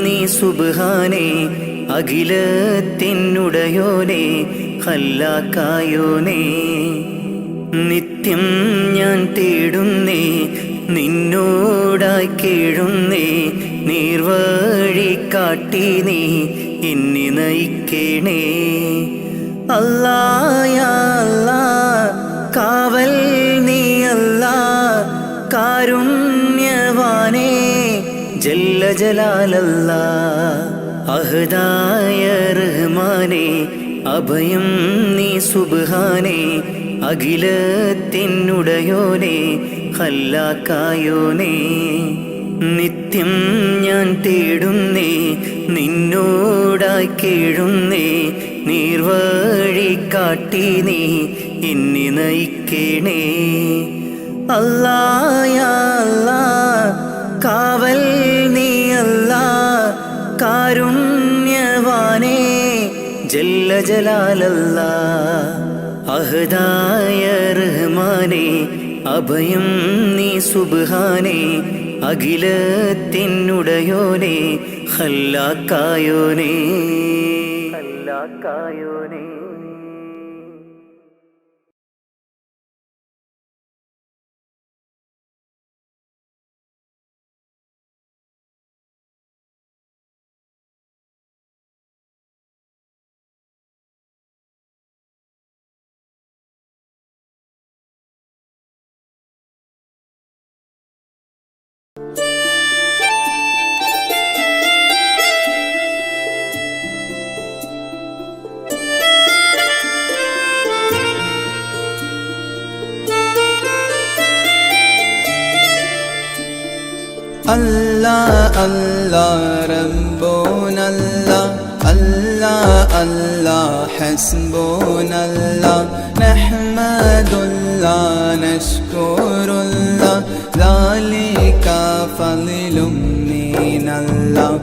നീ സുബ്ഹാനേ. അഖിലത്തിനുടയോനേ ഖല്ലാക്കായോനേ. നിത്യം ഞാൻ തേടുന്നേ നിന്നോടായി കേഴുന്നേ. നീർവഴി കാട്ടി നീ എന്നെ നയിക്കണേ. അല്ലാ യാ അല്ലാ കാരുണ്യവാനേ ജല്ല ജലാലല്ലാ അഹദായ റഹ്മാനേ അഭയം നീ സുബ്ഹാനേ അഖിലത്തിനുടയോനേ ഖല്ലാക്കായോനേ നിത്യം ഞാൻ തേടുന്നേ നിന്നോടായി കേഴുന്നേ നീർവഴി കാട്ടി നീ എന്നെ നയിക്കണേ അല്ലാ യാ അല്ലാ കാവൽ നീ അല്ലാ കാരുണ്യവാനേ ജല്ല ജലാലല്ലാ അഹദായ റഹ്മാനേ അഭയം നീ സുബ്ഹാനേ അഖിലത്തിനുടയോനേ ഖല്ലാക്കായോനേ ഖല്ലാക്കായോനേ الله الله ربنا الله الله الله حسبنا الله نحمد الله نشكر الله ذلك فضل من الله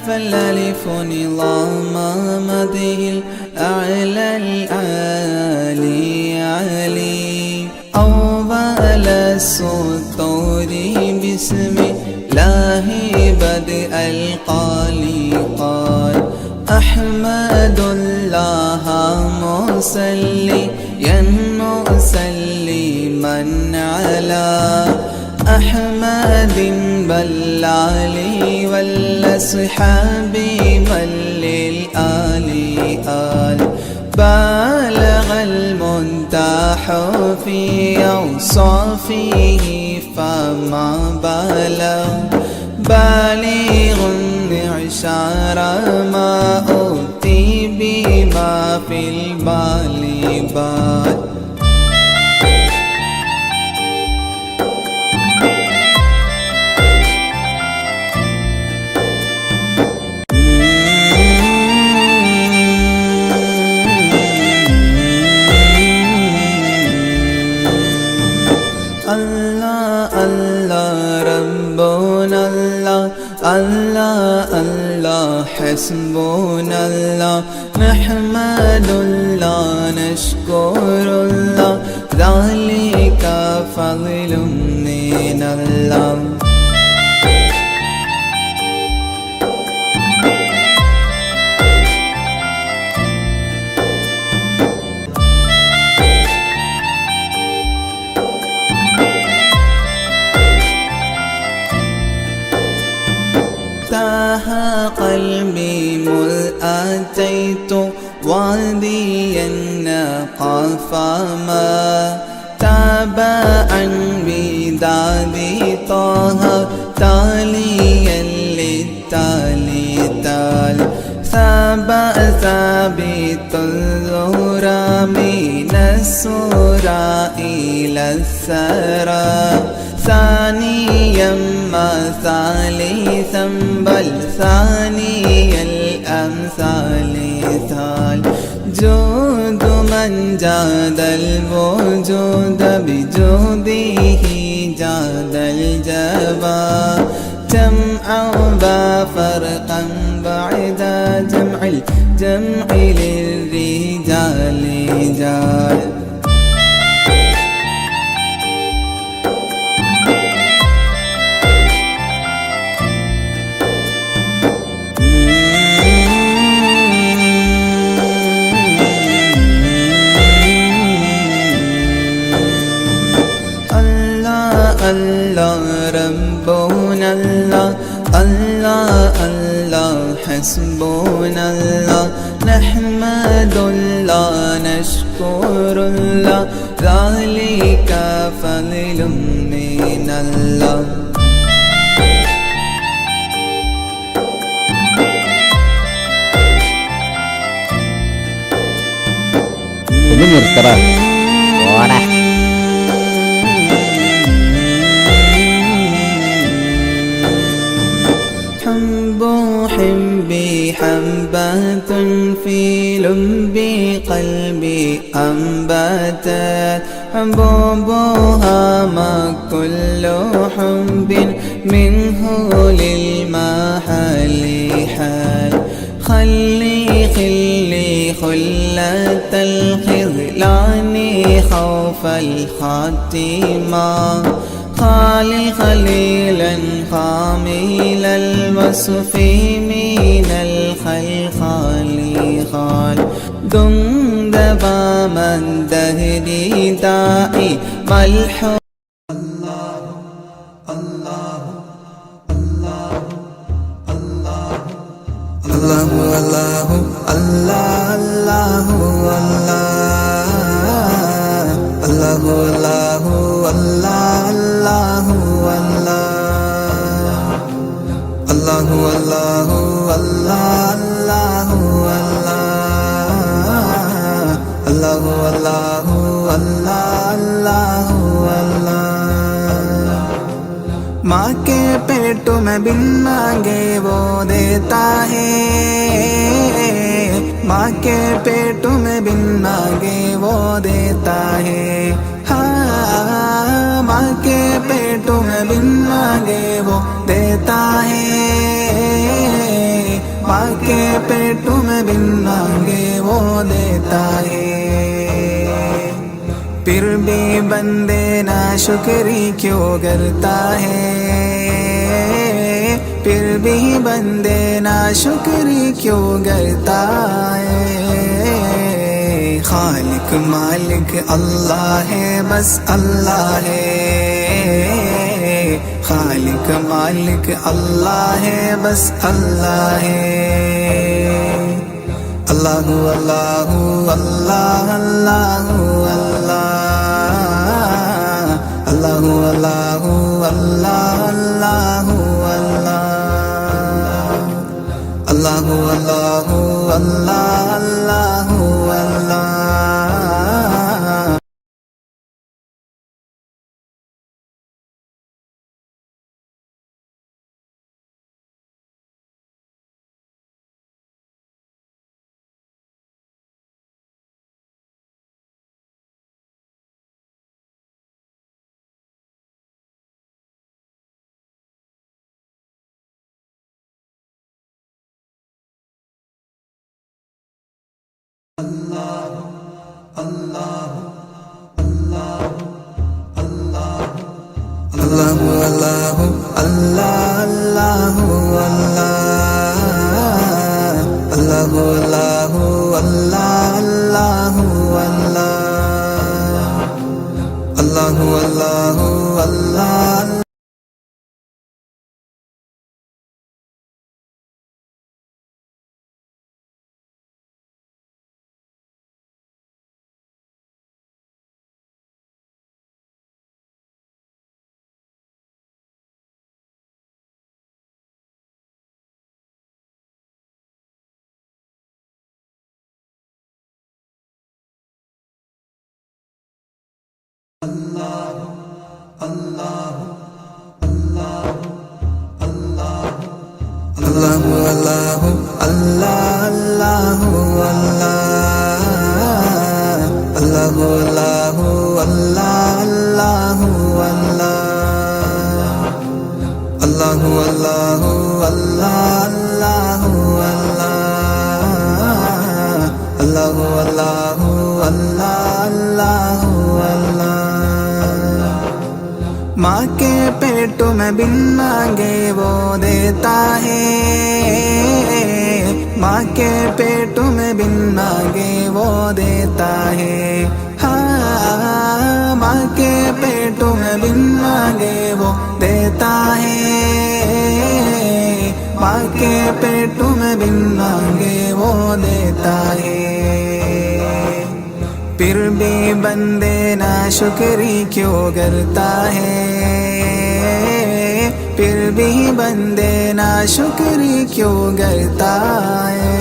فالألف نظام مده الأعلى العالي علي أول السطور بسم الله بدء القالي قال أحمد الله مسليا مسلما على أحمد بالعلي والأصحاب وللآل آل بالغ المنتاح في أوصافه فما بلغ بالغ معشار ما أوتي بما في البال بال الله الله حسبنا الله نحمد الله نشكر الله ذلك فضل من الله قلبي مذ أتيت واديا قفما تابعا بدادي طه تاليا للتالي تال ثابت الزهرى من السورى إلى الثرى ثانيا ما ثالثا بل ثاني الأمثال ثال جود من جاد الوجود بجوده جاد الجبا جمعا وفرقا بعد جمع الجمع للرجال جال حسبنا الله نحمد الله نشكر الله ذلك فضل من الله. ഒന്ന് നിർത്തടാ ഓടാ. حب حبي حبة في لب قلبي أنبتت حبوبها ما كل حب منه للمحل حال خلي خلة الخذلان خوف الخاتمة خليلا خامل الوصف من الخلخال خال دندب من دهري دائي ملحو الله الله الله الله الله الله الله الله الله الله الله الله الله माँ के पेट में बिन मांगे वो देता है माँ के पेट में बिन मांगे वो देता है हाँ माँ के पेट में बिन मांगे वो देता है माँ के पेट में बिन मांगे वो देता है फिर भी बंदे ना शुक्री क्यों करता है फिर भी बंदे ना शुक्री क्यों करता है खालिक मालिक अल्लाह है बस अल्लाह है खालिक मालिक अल्लाह है बस अल्लाह है अल्लाह अल्लाह अल्लाह अल्लाह अल्लाह अल्लाह अल्लाह अल्लाह अल्लाह अल्लाह अल्लाह अल्लाह Allah Allah Allah Allah Allah Allah Allah Allah Allah Allah Allah Allah Allah Allah Allah Allah Allah माँ के पेट में बिन मांगे वो देता है माँ के पेट में बिन मांगे वो देता है हाँ माँ के पेट में बिन मांगे वो देता है माँ के पेट तुम्हें बिन मांगे वो देता है। फिर भी बंदे ना शुक्री क्यों करता है, फिर भी बंदे ना शुक्री क्यों करता है।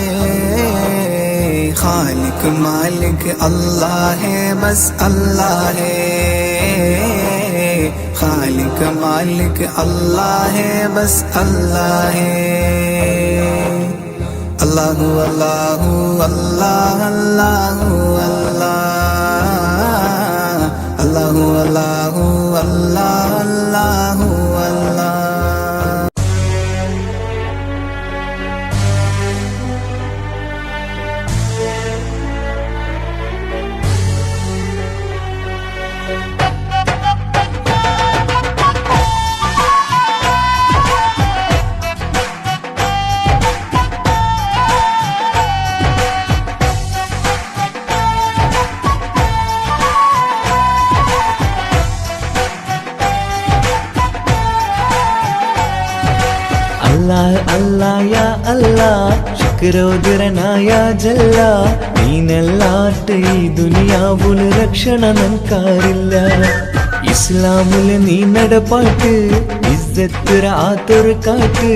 खालिक मालिक अल्लाह है, बस अल्लाह है। खालिक मालिक अल्लाह है, बस अल्लाह है। अल्लाहु अल्लाहु अल्लाह अल्लाहु अल्लाह, अल्लाहु अल्लाहु अल्लाह अल्लाहु अल्लाह। അല്ലാഹ് അല്ലാഹ് യാ അല്ലാഹ് ശുക്രോദരനായ ജല്ല നീനല്ലാട്ട് ഈ ദുനിയാവുല് രക്ഷണ നൻകാരില്ല ഇസ്ലാമുല് നീ നടപ്പാട്ട് ഇസ്സത്ത് റാത്തൊരു കാട്ട്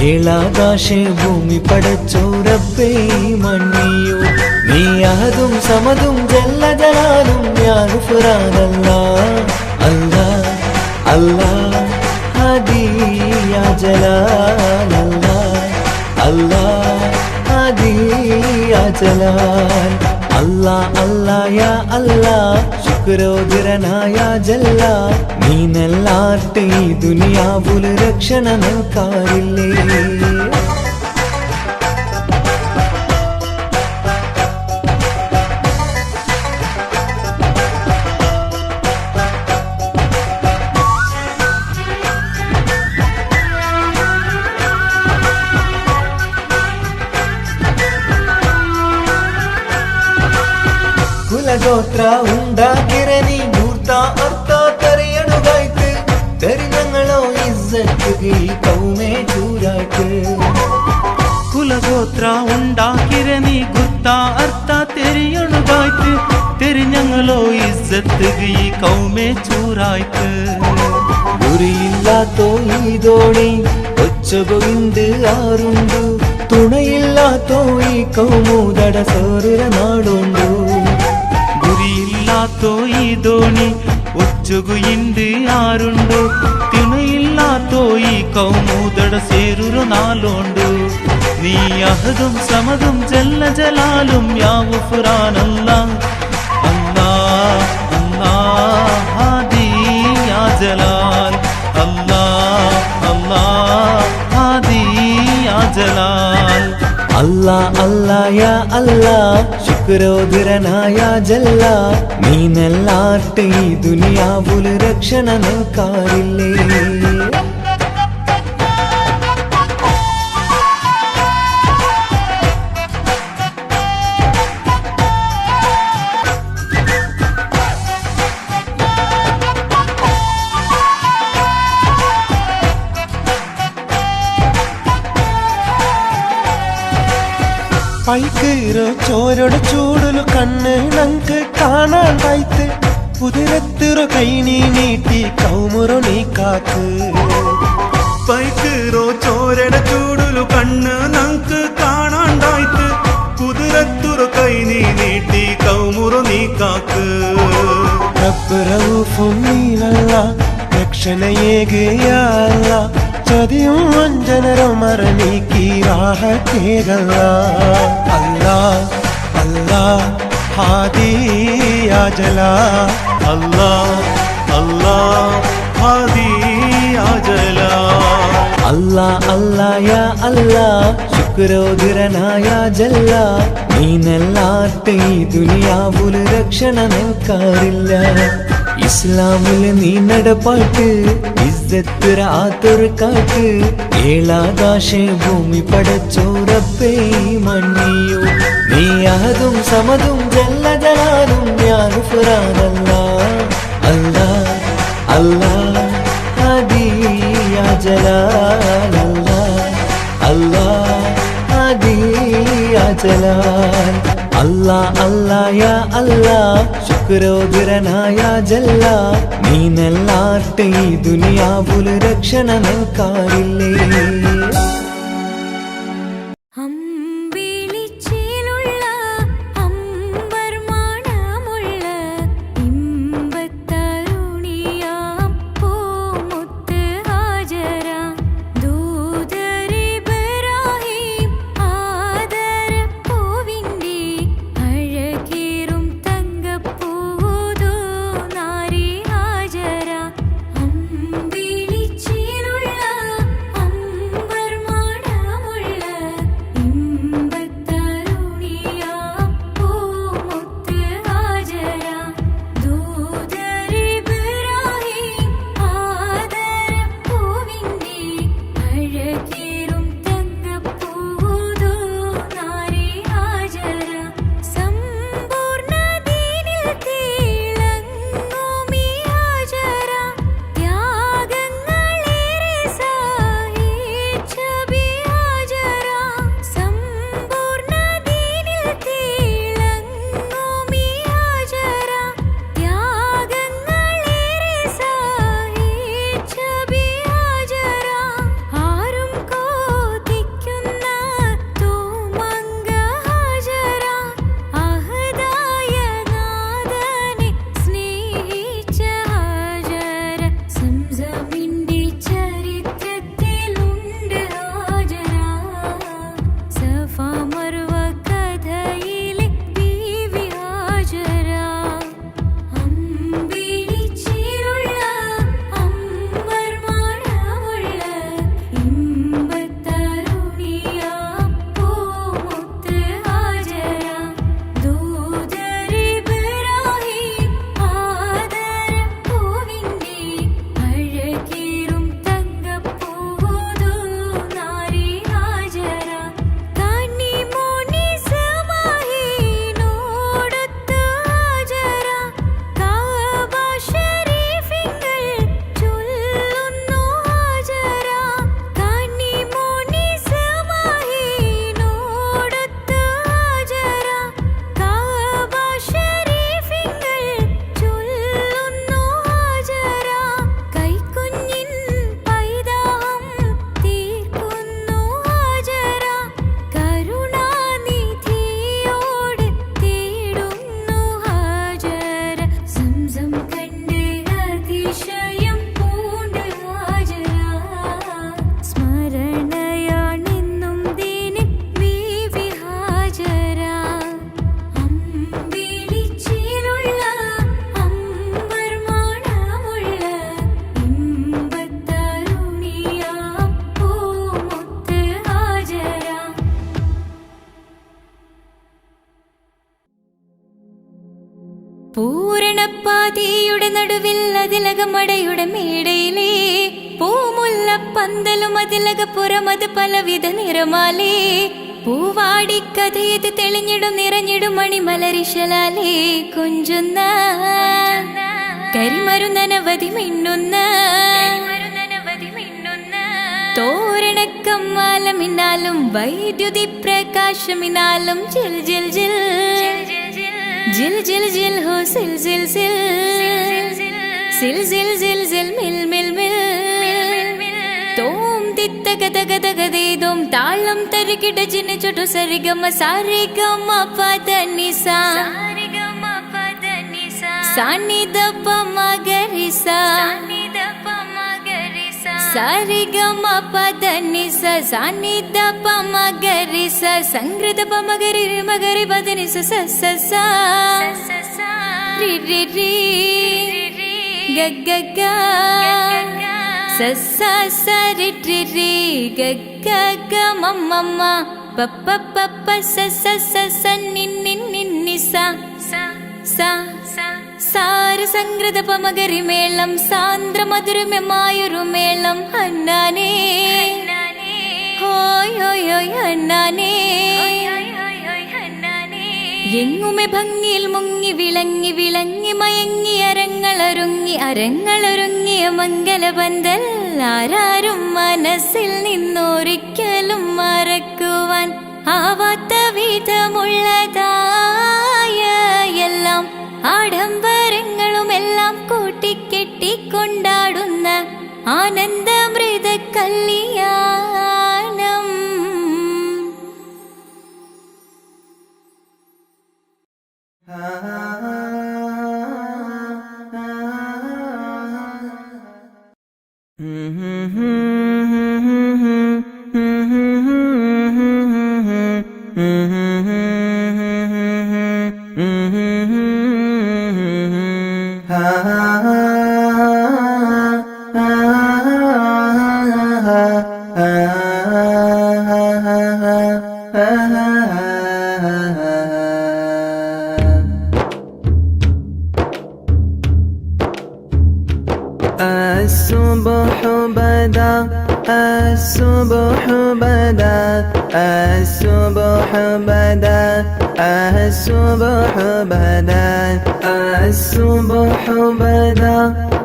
ഏഴാകാശ ഭൂമി പടച്ചോറപ്പേ മണ്ണിയോ നീ അഹദും സമതും ജല്ല ജലാലും യാ ഗുഫ്രാനല്ലാഹ് അല്ലാഹ് അല്ലാഹ് हादी या जलाल अल्लाह अल्लाह हादी या जलाल अल्लाह अल्लाह या अल्लाह ശുക്രോദരനായ ജല്ല നീനല്ലാട്ട് ഈ ദുനിയാവുല് രക്ഷണ നൽകാറില്ലേ. കുലഗോത്ര ഉണ്ടാക്കിരനി മൂർത്ത അർത്ഥ തെറിയണുകായ്ക്ക് തെരിഞ്ഞങ്ങളോ ഇസ്സത്ത് ഈ കൗമേ ചൂരായ്ക്ക്. കുലഗോത്ര ഉണ്ടാക്കിരനി ഗുർത്ത അർത്ഥ തെരിയണുകായ്ക്ക് തെരിഞ്ഞങ്ങളോ ഇസ്സത്ത് ഈ കൗമേ ചൂരായ്ക്ക്. ഗുരിയില്ലാത്തോ ഈ ദോണി ഒച്ചകൊയിന്ത് ആറുണ്ടു തുണയില്ലാത്തോ ഈ കൗമൂതട സോറിര നാടുണ്ടു. ഗുരിയില്ലാത്തോ ഈ ദോണി ഒച്ചുകു ഇന്ത് ആരുണ്ടു തുണയില്ലാത്തോ ഈ കൗമൂതട സേരുരു നാളുണ്ടു. നീ അഹദും സമതും ജല്ല ജലാലും യാ ഗുഫ്രാനല്ലാഹ് അല്ലാഹ് അല്ലാഹ് ഹാദി യാ ജലാൽ അല്ലാഹ് അല്ലാഹ് ഹാദി യാ ജലാൽ. അല്ലാഹ് അല്ലാഹ് യാ അല്ലാഹ് ശുക്രോദരനായ ജല്ല നീനല്ലാട്ട് ഈ ദുനിയാവുല് രക്ഷണ നൽകാറില്ലേ. പൈക്കീറോ ചോരോട് ചൂടലു കണ്ണ് നങ്ക് കാണാണ്ടായിത്ത് കുതിരത്തിറോ കൈ നീ നീട്ടി കൗമുറോ നീ കാക്ക്. പൈക്കീറോ ചോരട ചൂടുലു കണ്ണ് നങ്ക് കാണാണ്ടായിത്ത് കുതിരത്തുറു കൈ നീ നീട്ടി കൗമുറു നീ കാക്ക്. റബ്ബ് റഊഫും നീനല്ല രക്ഷണയേകയല്ല ചതിയും വഞ്ചനരോ മറനീക്കി റാഹത്തേകല്ല. അല്ലാഹ് അല്ലാഹ് ഹാദി യാ ജലാൽ അല്ലാഹ് അല്ലാഹ് ഹാദി യാ ജലാൽ. അല്ലാഹ് അല്ലാഹ് യാ അല്ലാഹ് ശുക്രോദരനായ ജല്ല നീനല്ലാട്ട് ഈ ദുനിയാവുല് രക്ഷണ നൽകാറില്ല ഇസ്ലാമില് നീ നടപ്പാട്ട് ഇസ്സത്ത് റാത്തൊരു കാട്ട് ഏഴാകാശ ഭൂമി പടച്ചോറപ്പേ മണ്ണിയോ നീ അഹദും സമതും ജല്ല ജലാലും യാ ഗുഫ്രാനല്ലാഹ് അല്ലാഹ് അല്ലാഹ് ഹാദി യാ ജലാൽ അല്ലാഹ് അല്ലാഹ് ജലാൽ അല്ലാ അല്ലാ യാ അല്ലാ ശുക്രോദരനായ ജല്ല നീനല്ലാട്ടെ ഈ ദുനിയാവുല് രക്ഷണ നൽകാറില്ലേ അമ്പിളിച്ചേലുള്ള അമ്പർമാണമുള്ള ഇമ്പത്തരുണിയാം പൂമുത്ത് ഹാജര ദൂതരിബ്രാഹിം ആദരപ്പൂവിൻ്റെ അഴകേറും തങ്കപ്പൂതോ നാരി ഹാജര അമ്പിളിച്ചേലുള്ള അമ്പർമാണമുള്ള ഇമ്പത്തരുണിയാം പൂമുത്ത് ഹാജര ദൂതരിബ്രാഹിം ആദരപ്പൂവിൻ്റെ അഴകേറും തങ്കപ്പൂതോ നാരി ഹാജര സമ്പൂർണ്ണ ദീനിൽ തിളങ്ങുമീ ഹാജര ത്യാഗങ്ങളേറെ സഹിച്ച ബി ഹാജര സമ്പൂർണ്ണ ദീനിൽ തിളങ്ങുമീ ഹാജര ത്യാഗങ്ങളേറെ സഹിച്ച ബി ഹാജര ആരും കോതിക്കുന്ന തൂമങ്ക ഹാജര അഹദായ നാഥനെ സ്നേഹിച്ച ഹാജര സംസമിന്റെ ചരിത്രത്തിലുണ്ട് ഹാജര സഫ മർവ കഥയിലെ ബീവി ഹാജര അമ്പിളിച്ചേലുള്ള അമ്പർമാണമുള്ള ഇമ്പത്തരുണിയാം പൂമുത്ത് ഹാജര ദൂതരിബ്രാഹിം ആദരപ്പൂവിൻ്റെ അഴകേറും തങ്കപ്പൂതോ നാരി ഹാജര കന്നിമോനി സമാഹിനോടൊത്ത് ഹാജര കഅബ ശരീഫിങ്കൽ ചൊല്ലുന്നു ഹാജര കന്നിമോനി സമാഹിനോടൊത്ത് ഹാജര കഅബ ശരീഫിങ്കൽ ചൊല്ലുന്നു ഹാജര കൈക്കുഞ്ഞിൻ പൈതാഹം തീർക്കുന്നു ഹാജര കരുണാനിധിയോട് തേടുന്നു ഹാജര സംസം കണ്ട് അതിശയം പൂണ്ട് ഹാജര സ്മരണയാണെന്നും ദീനിൻ ബീവി ഹാജര അമ്പിളിച്ചേലുള്ള അമ്പർമാണമുള്ള ഇമ്പത്തരുണിയാം പൂമുത്ത് ഹാജര പൂരണപ്പാതിയുടെ നടുവിൽ അതിലകമടയുടെ മേടയിലേ പൂമുല്ല പന്തലും അതിലകപ്പുറമത് പലവിധ നിറമാലേ പൂവാടിക്കഥയത് തെളിഞ്ഞിടും നിറഞ്ഞിടും മണിമലരിശലാലേ കൊഞ്ചുന്ന കരിമരുന്നനവധി മിന്നുന്ന തോരണക്കമ്മാലമിന്നാലും വൈദ്യുതി പ്രകാശമിന്നാലും ജിൽ ജിൽ ജിൽ ജിൽ ജിൽ ജിൽ ഹോ സിൽ സിൽ സിൽ സിൽ സിൽ സിൽ സിൽ മിൽ മിൽ മിൽ തോം തിത്ത ഗദ ഗദ ഗദേദോം താളം തരികിട ജിന ചൊട്ടു സരിഗമ സാരിഗമ പദ നിസ സാനിദ പമ ഗരിസ സാരിഗമ പദ നിസ സാനിദ പമ ഗരിസ സംഗൃത പമ ഗരി മഗരി പദ നിസ സ സ സ രി രി രി ഗ ഗ ഗ സ സ സ രി രി രി ഗ ഗ ഗ മ മ മ പ പ പ പ സ സ സ സ നി നി നി നി സ സ സാര സംഗൃത പമഗരി മേളം സാന്ദ്ര മധുരമമായൊരു മേളം ഹന്നാനേ ഹോയ് ഹോയ് ഹോയ് ഹന്നാനേ എങ്ങുമെ ഭംഗിയിൽ മുങ്ങി വിളങ്ങി വിളങ്ങി മയങ്ങി അരങ്ങളൊരുങ്ങിയ മംഗലപന്തൽ ആരാരും മനസ്സിൽ നിന്നൊരിക്കലും മറക്കുവാൻ ആവാത്ത വിധമുള്ളതായ എല്ലാം ആഡംബരങ്ങളുമെല്ലാം കൂട്ടിക്കെട്ടിക്കൊണ്ടാടുന്ന ആനന്ദമൃത കല്യാണം. الصبح بدا الصبح بدا الصبح بدا الصبح بدا الصبح بدا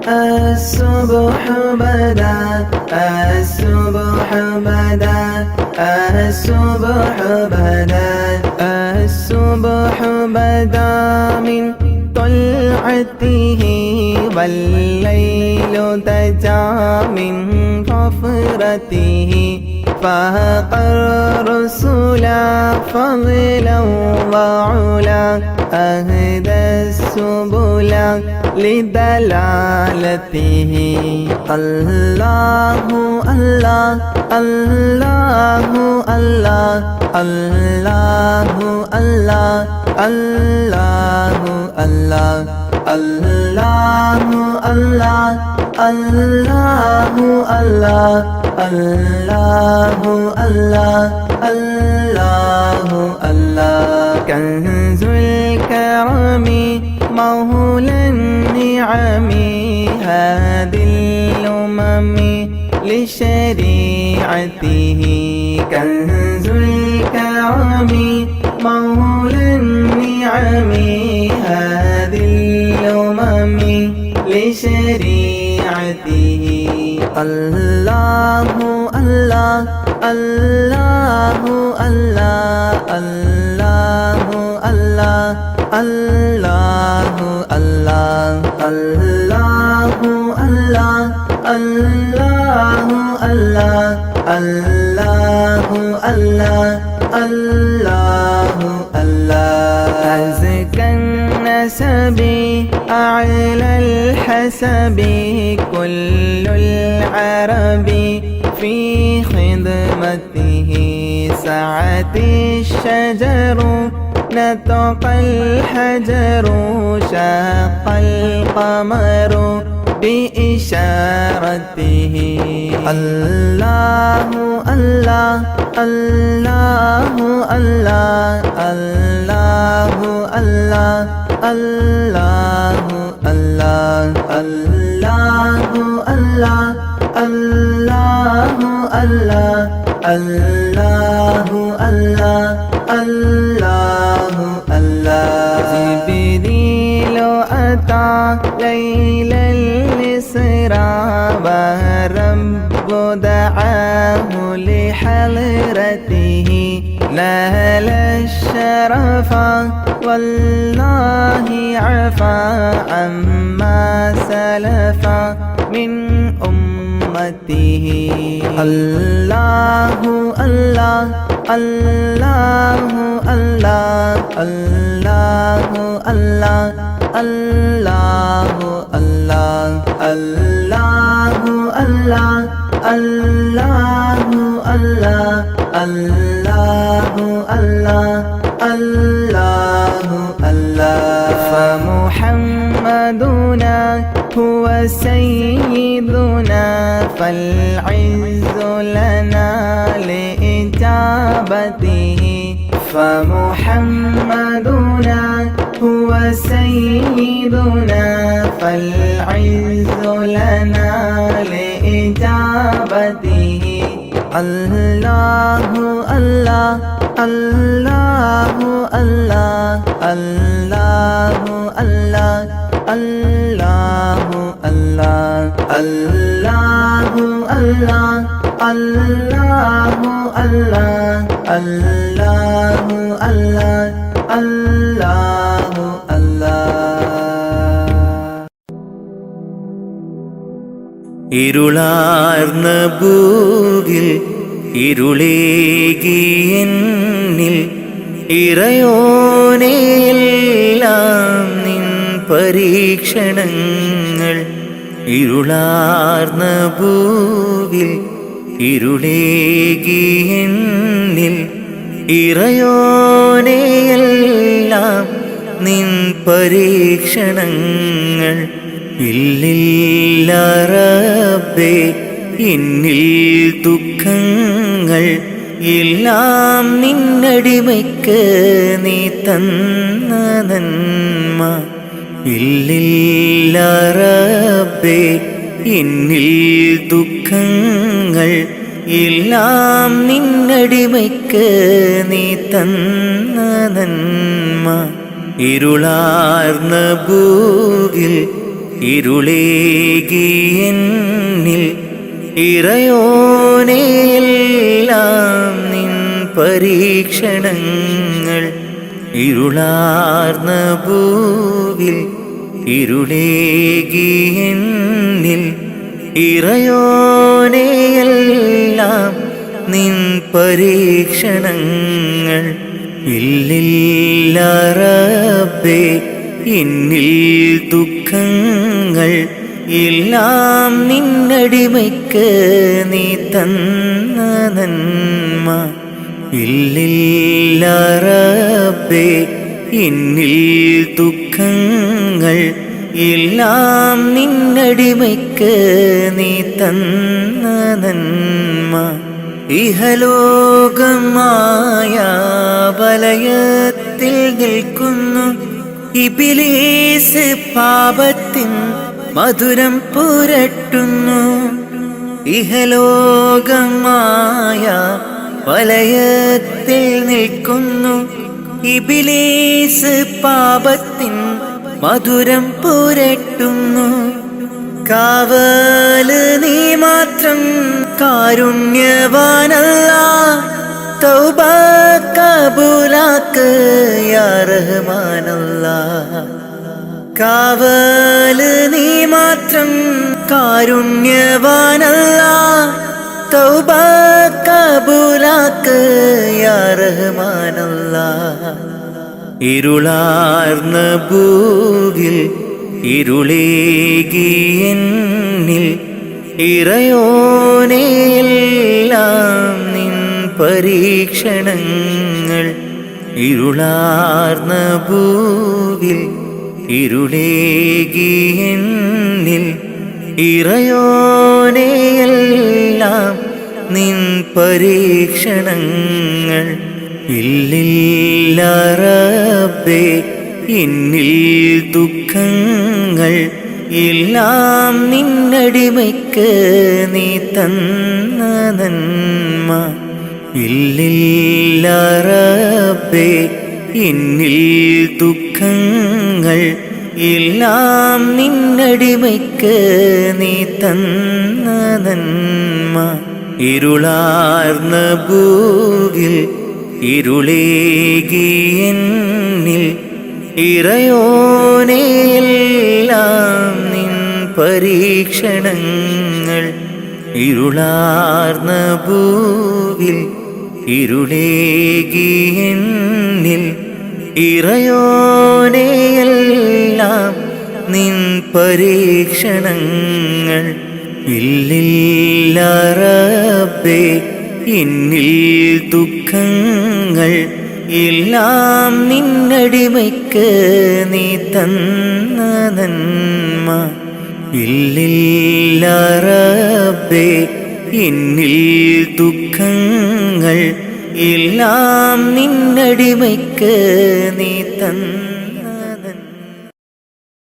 الصبح بدا الصبح بدا الصبح بدا الصبح بدا من طلعته والليل دجا من غفرته فاق الرسل فضلا وعلا أهدى السبل لدلالته. الله الله الله الله الله الله الله الله الله الله الله الله الله الله الله الله كنز الكرم مولى النعم هادي الأمم لشريعته. كنز الكرم مولى النعم هادي الأمم لشريعته. الله الله الله الله الله الله الله الله الله الله الله الله الله الله الله الله. أزكى النسب أعلى الحسب كل العرب في خدمته. سعت الشجر نطق الحجر شاق القمر بإشارته. الله الله الله الله الله الله الله الله الله الله الله الله الله الله الله الله. جبريل أتى ليل الإسراء والرب دعاه لحضرته. نال الشرف والله عفا عما سلف من أمته. الله الله الله الله الله الله الله الله الله الله الله الله الله الله الله الله. فمحمدنا هو سيدنا فالعز لنا لإجابته. فمحمدنا هو سيدنا فالعز لنا لإجابته. الله الله الله الله الله الله الله الله الله الله الله الله അല്ലാഹു അല്ലാഹ് അല്ലാഹു അല്ലാഹ്. ഇരുളാർന്ന ഭൂവിൽ ഇരുളേകിയെന്നിൽ ഇറയോനെയെല്ലാം നിൻ പരീക്ഷണങ്ങൾ. ഇരുളാർന്ന ഭൂവിൽ ഇരുളേകിയെന്നിൽ ഇറയോനെയെല്ലാം നിൻ പരീക്ഷണങ്ങൾ. ഇല്ലില്ല റബ്ബേ എന്നിൽ ദുഃഖങ്ങൾ എല്ലാം നിന്നടിമയ്ക്ക് നീ തന്ന നന്മ. ഇല്ലില്ല റബ്ബേ എന്നിൽ ദുഃഖങ്ങൾ എല്ലാം നിന്നടിമയ്ക്ക് നീ തന്ന നന്മ. ഇരുളാർന്ന ഭൂവിൽ ഇരുളേകിയെന്നിൽ ഇറയോനെയെല്ലാം നിൻ പരീക്ഷണങ്ങൾ. ഇരുളാർന്ന ഭൂവിൽ ഇരുളേകിയെന്നിൽ ഇറയോനെയെല്ലാം നിൻ പരീക്ഷണങ്ങൾ. ഇല്ലില്ല റബ്ബേ എന്നിൽ ദുഃഖങ്ങൾ എല്ലാം നിന്നടിമയ്ക്ക് നീ തന്ന നന്മ. ഇല്ലില്ല റബ്ബേ എന്നിൽ ദുഃഖങ്ങൾ എല്ലാം നിന്നടിമയ്ക്ക് നീ തന്ന നന്മ. ഇഹലോകമായ വലയത്തിൽ നിൽക്കുന്നു ഇബ്ലീസ് പാപത്തിൻ മധുരം പുരട്ടുന്നു. ഇഹലോകമായ വലയത്തിൽ നിൽക്കുന്നു ഇബ്ലീസ് പാപത്തിൻ മധുരം പുരട്ടുന്നു. കാവല് നീ മാത്രം കാരുണ്യവാനല്ലാഹ്. തൗബ കബൂലാക്ക് യാ റഹ്മാനല്ലാഹ്. കാവല് നീ മാത്രം കാരുണ്യവാനല്ലാഹ്. തൗബ കബൂലാക്ക് യാ റഹ്മാനല്ലാഹ്. ഇരുളാർന്ന ഭൂവിൽ ഇരുളേകിയെന്നിൽ ഇറയോനെയെല്ലാം നിൻ പരീക്ഷണങ്ങൾ. ഇരുളാർന്ന ഭൂവിൽ ഇരുളേകിയെന്നിൽ ഇറയോനെയെല്ലാം നിൻ പരീക്ഷണങ്ങൾ. ഇല്ലില്ല റബ്ബേ എന്നിൽ ദുഃഖങ്ങൾ എല്ലാം നിന്നടിമയ്ക്ക് നീ തന്ന നന്മ. ഇല്ലില്ല റബ്ബേ എന്നിൽ ദുഃഖങ്ങൾ എല്ലാം നിന്നടിമയ്ക്ക് നീ തന്ന നന്മ. ഇരുളാർന്ന ഭൂവിൽ ഇരുളേകിയെന്നിൽ ഇറയോനെയെല്ലാം നിൻ പരീക്ഷണങ്ങൾ. ഇരുളാർന്ന ഭൂവിൽ ഇരുളേകിയെന്നിൽ ഇറയോനെയെല്ലാം നിൻ പരീക്ഷണങ്ങൾ. ഇല്ലില്ല റബ്ബേ എന്നിൽ ദുഃഖങ്ങൾ എല്ലാം നിന്നടിമയ്ക്ക് നീ തന്ന നന്മ. ഇല്ലില്ല റബ്ബേ എന്നിൽ ദുഃഖങ്ങൾ എല്ലാം നിന്നടിമയ്ക്ക് നീ തന്ന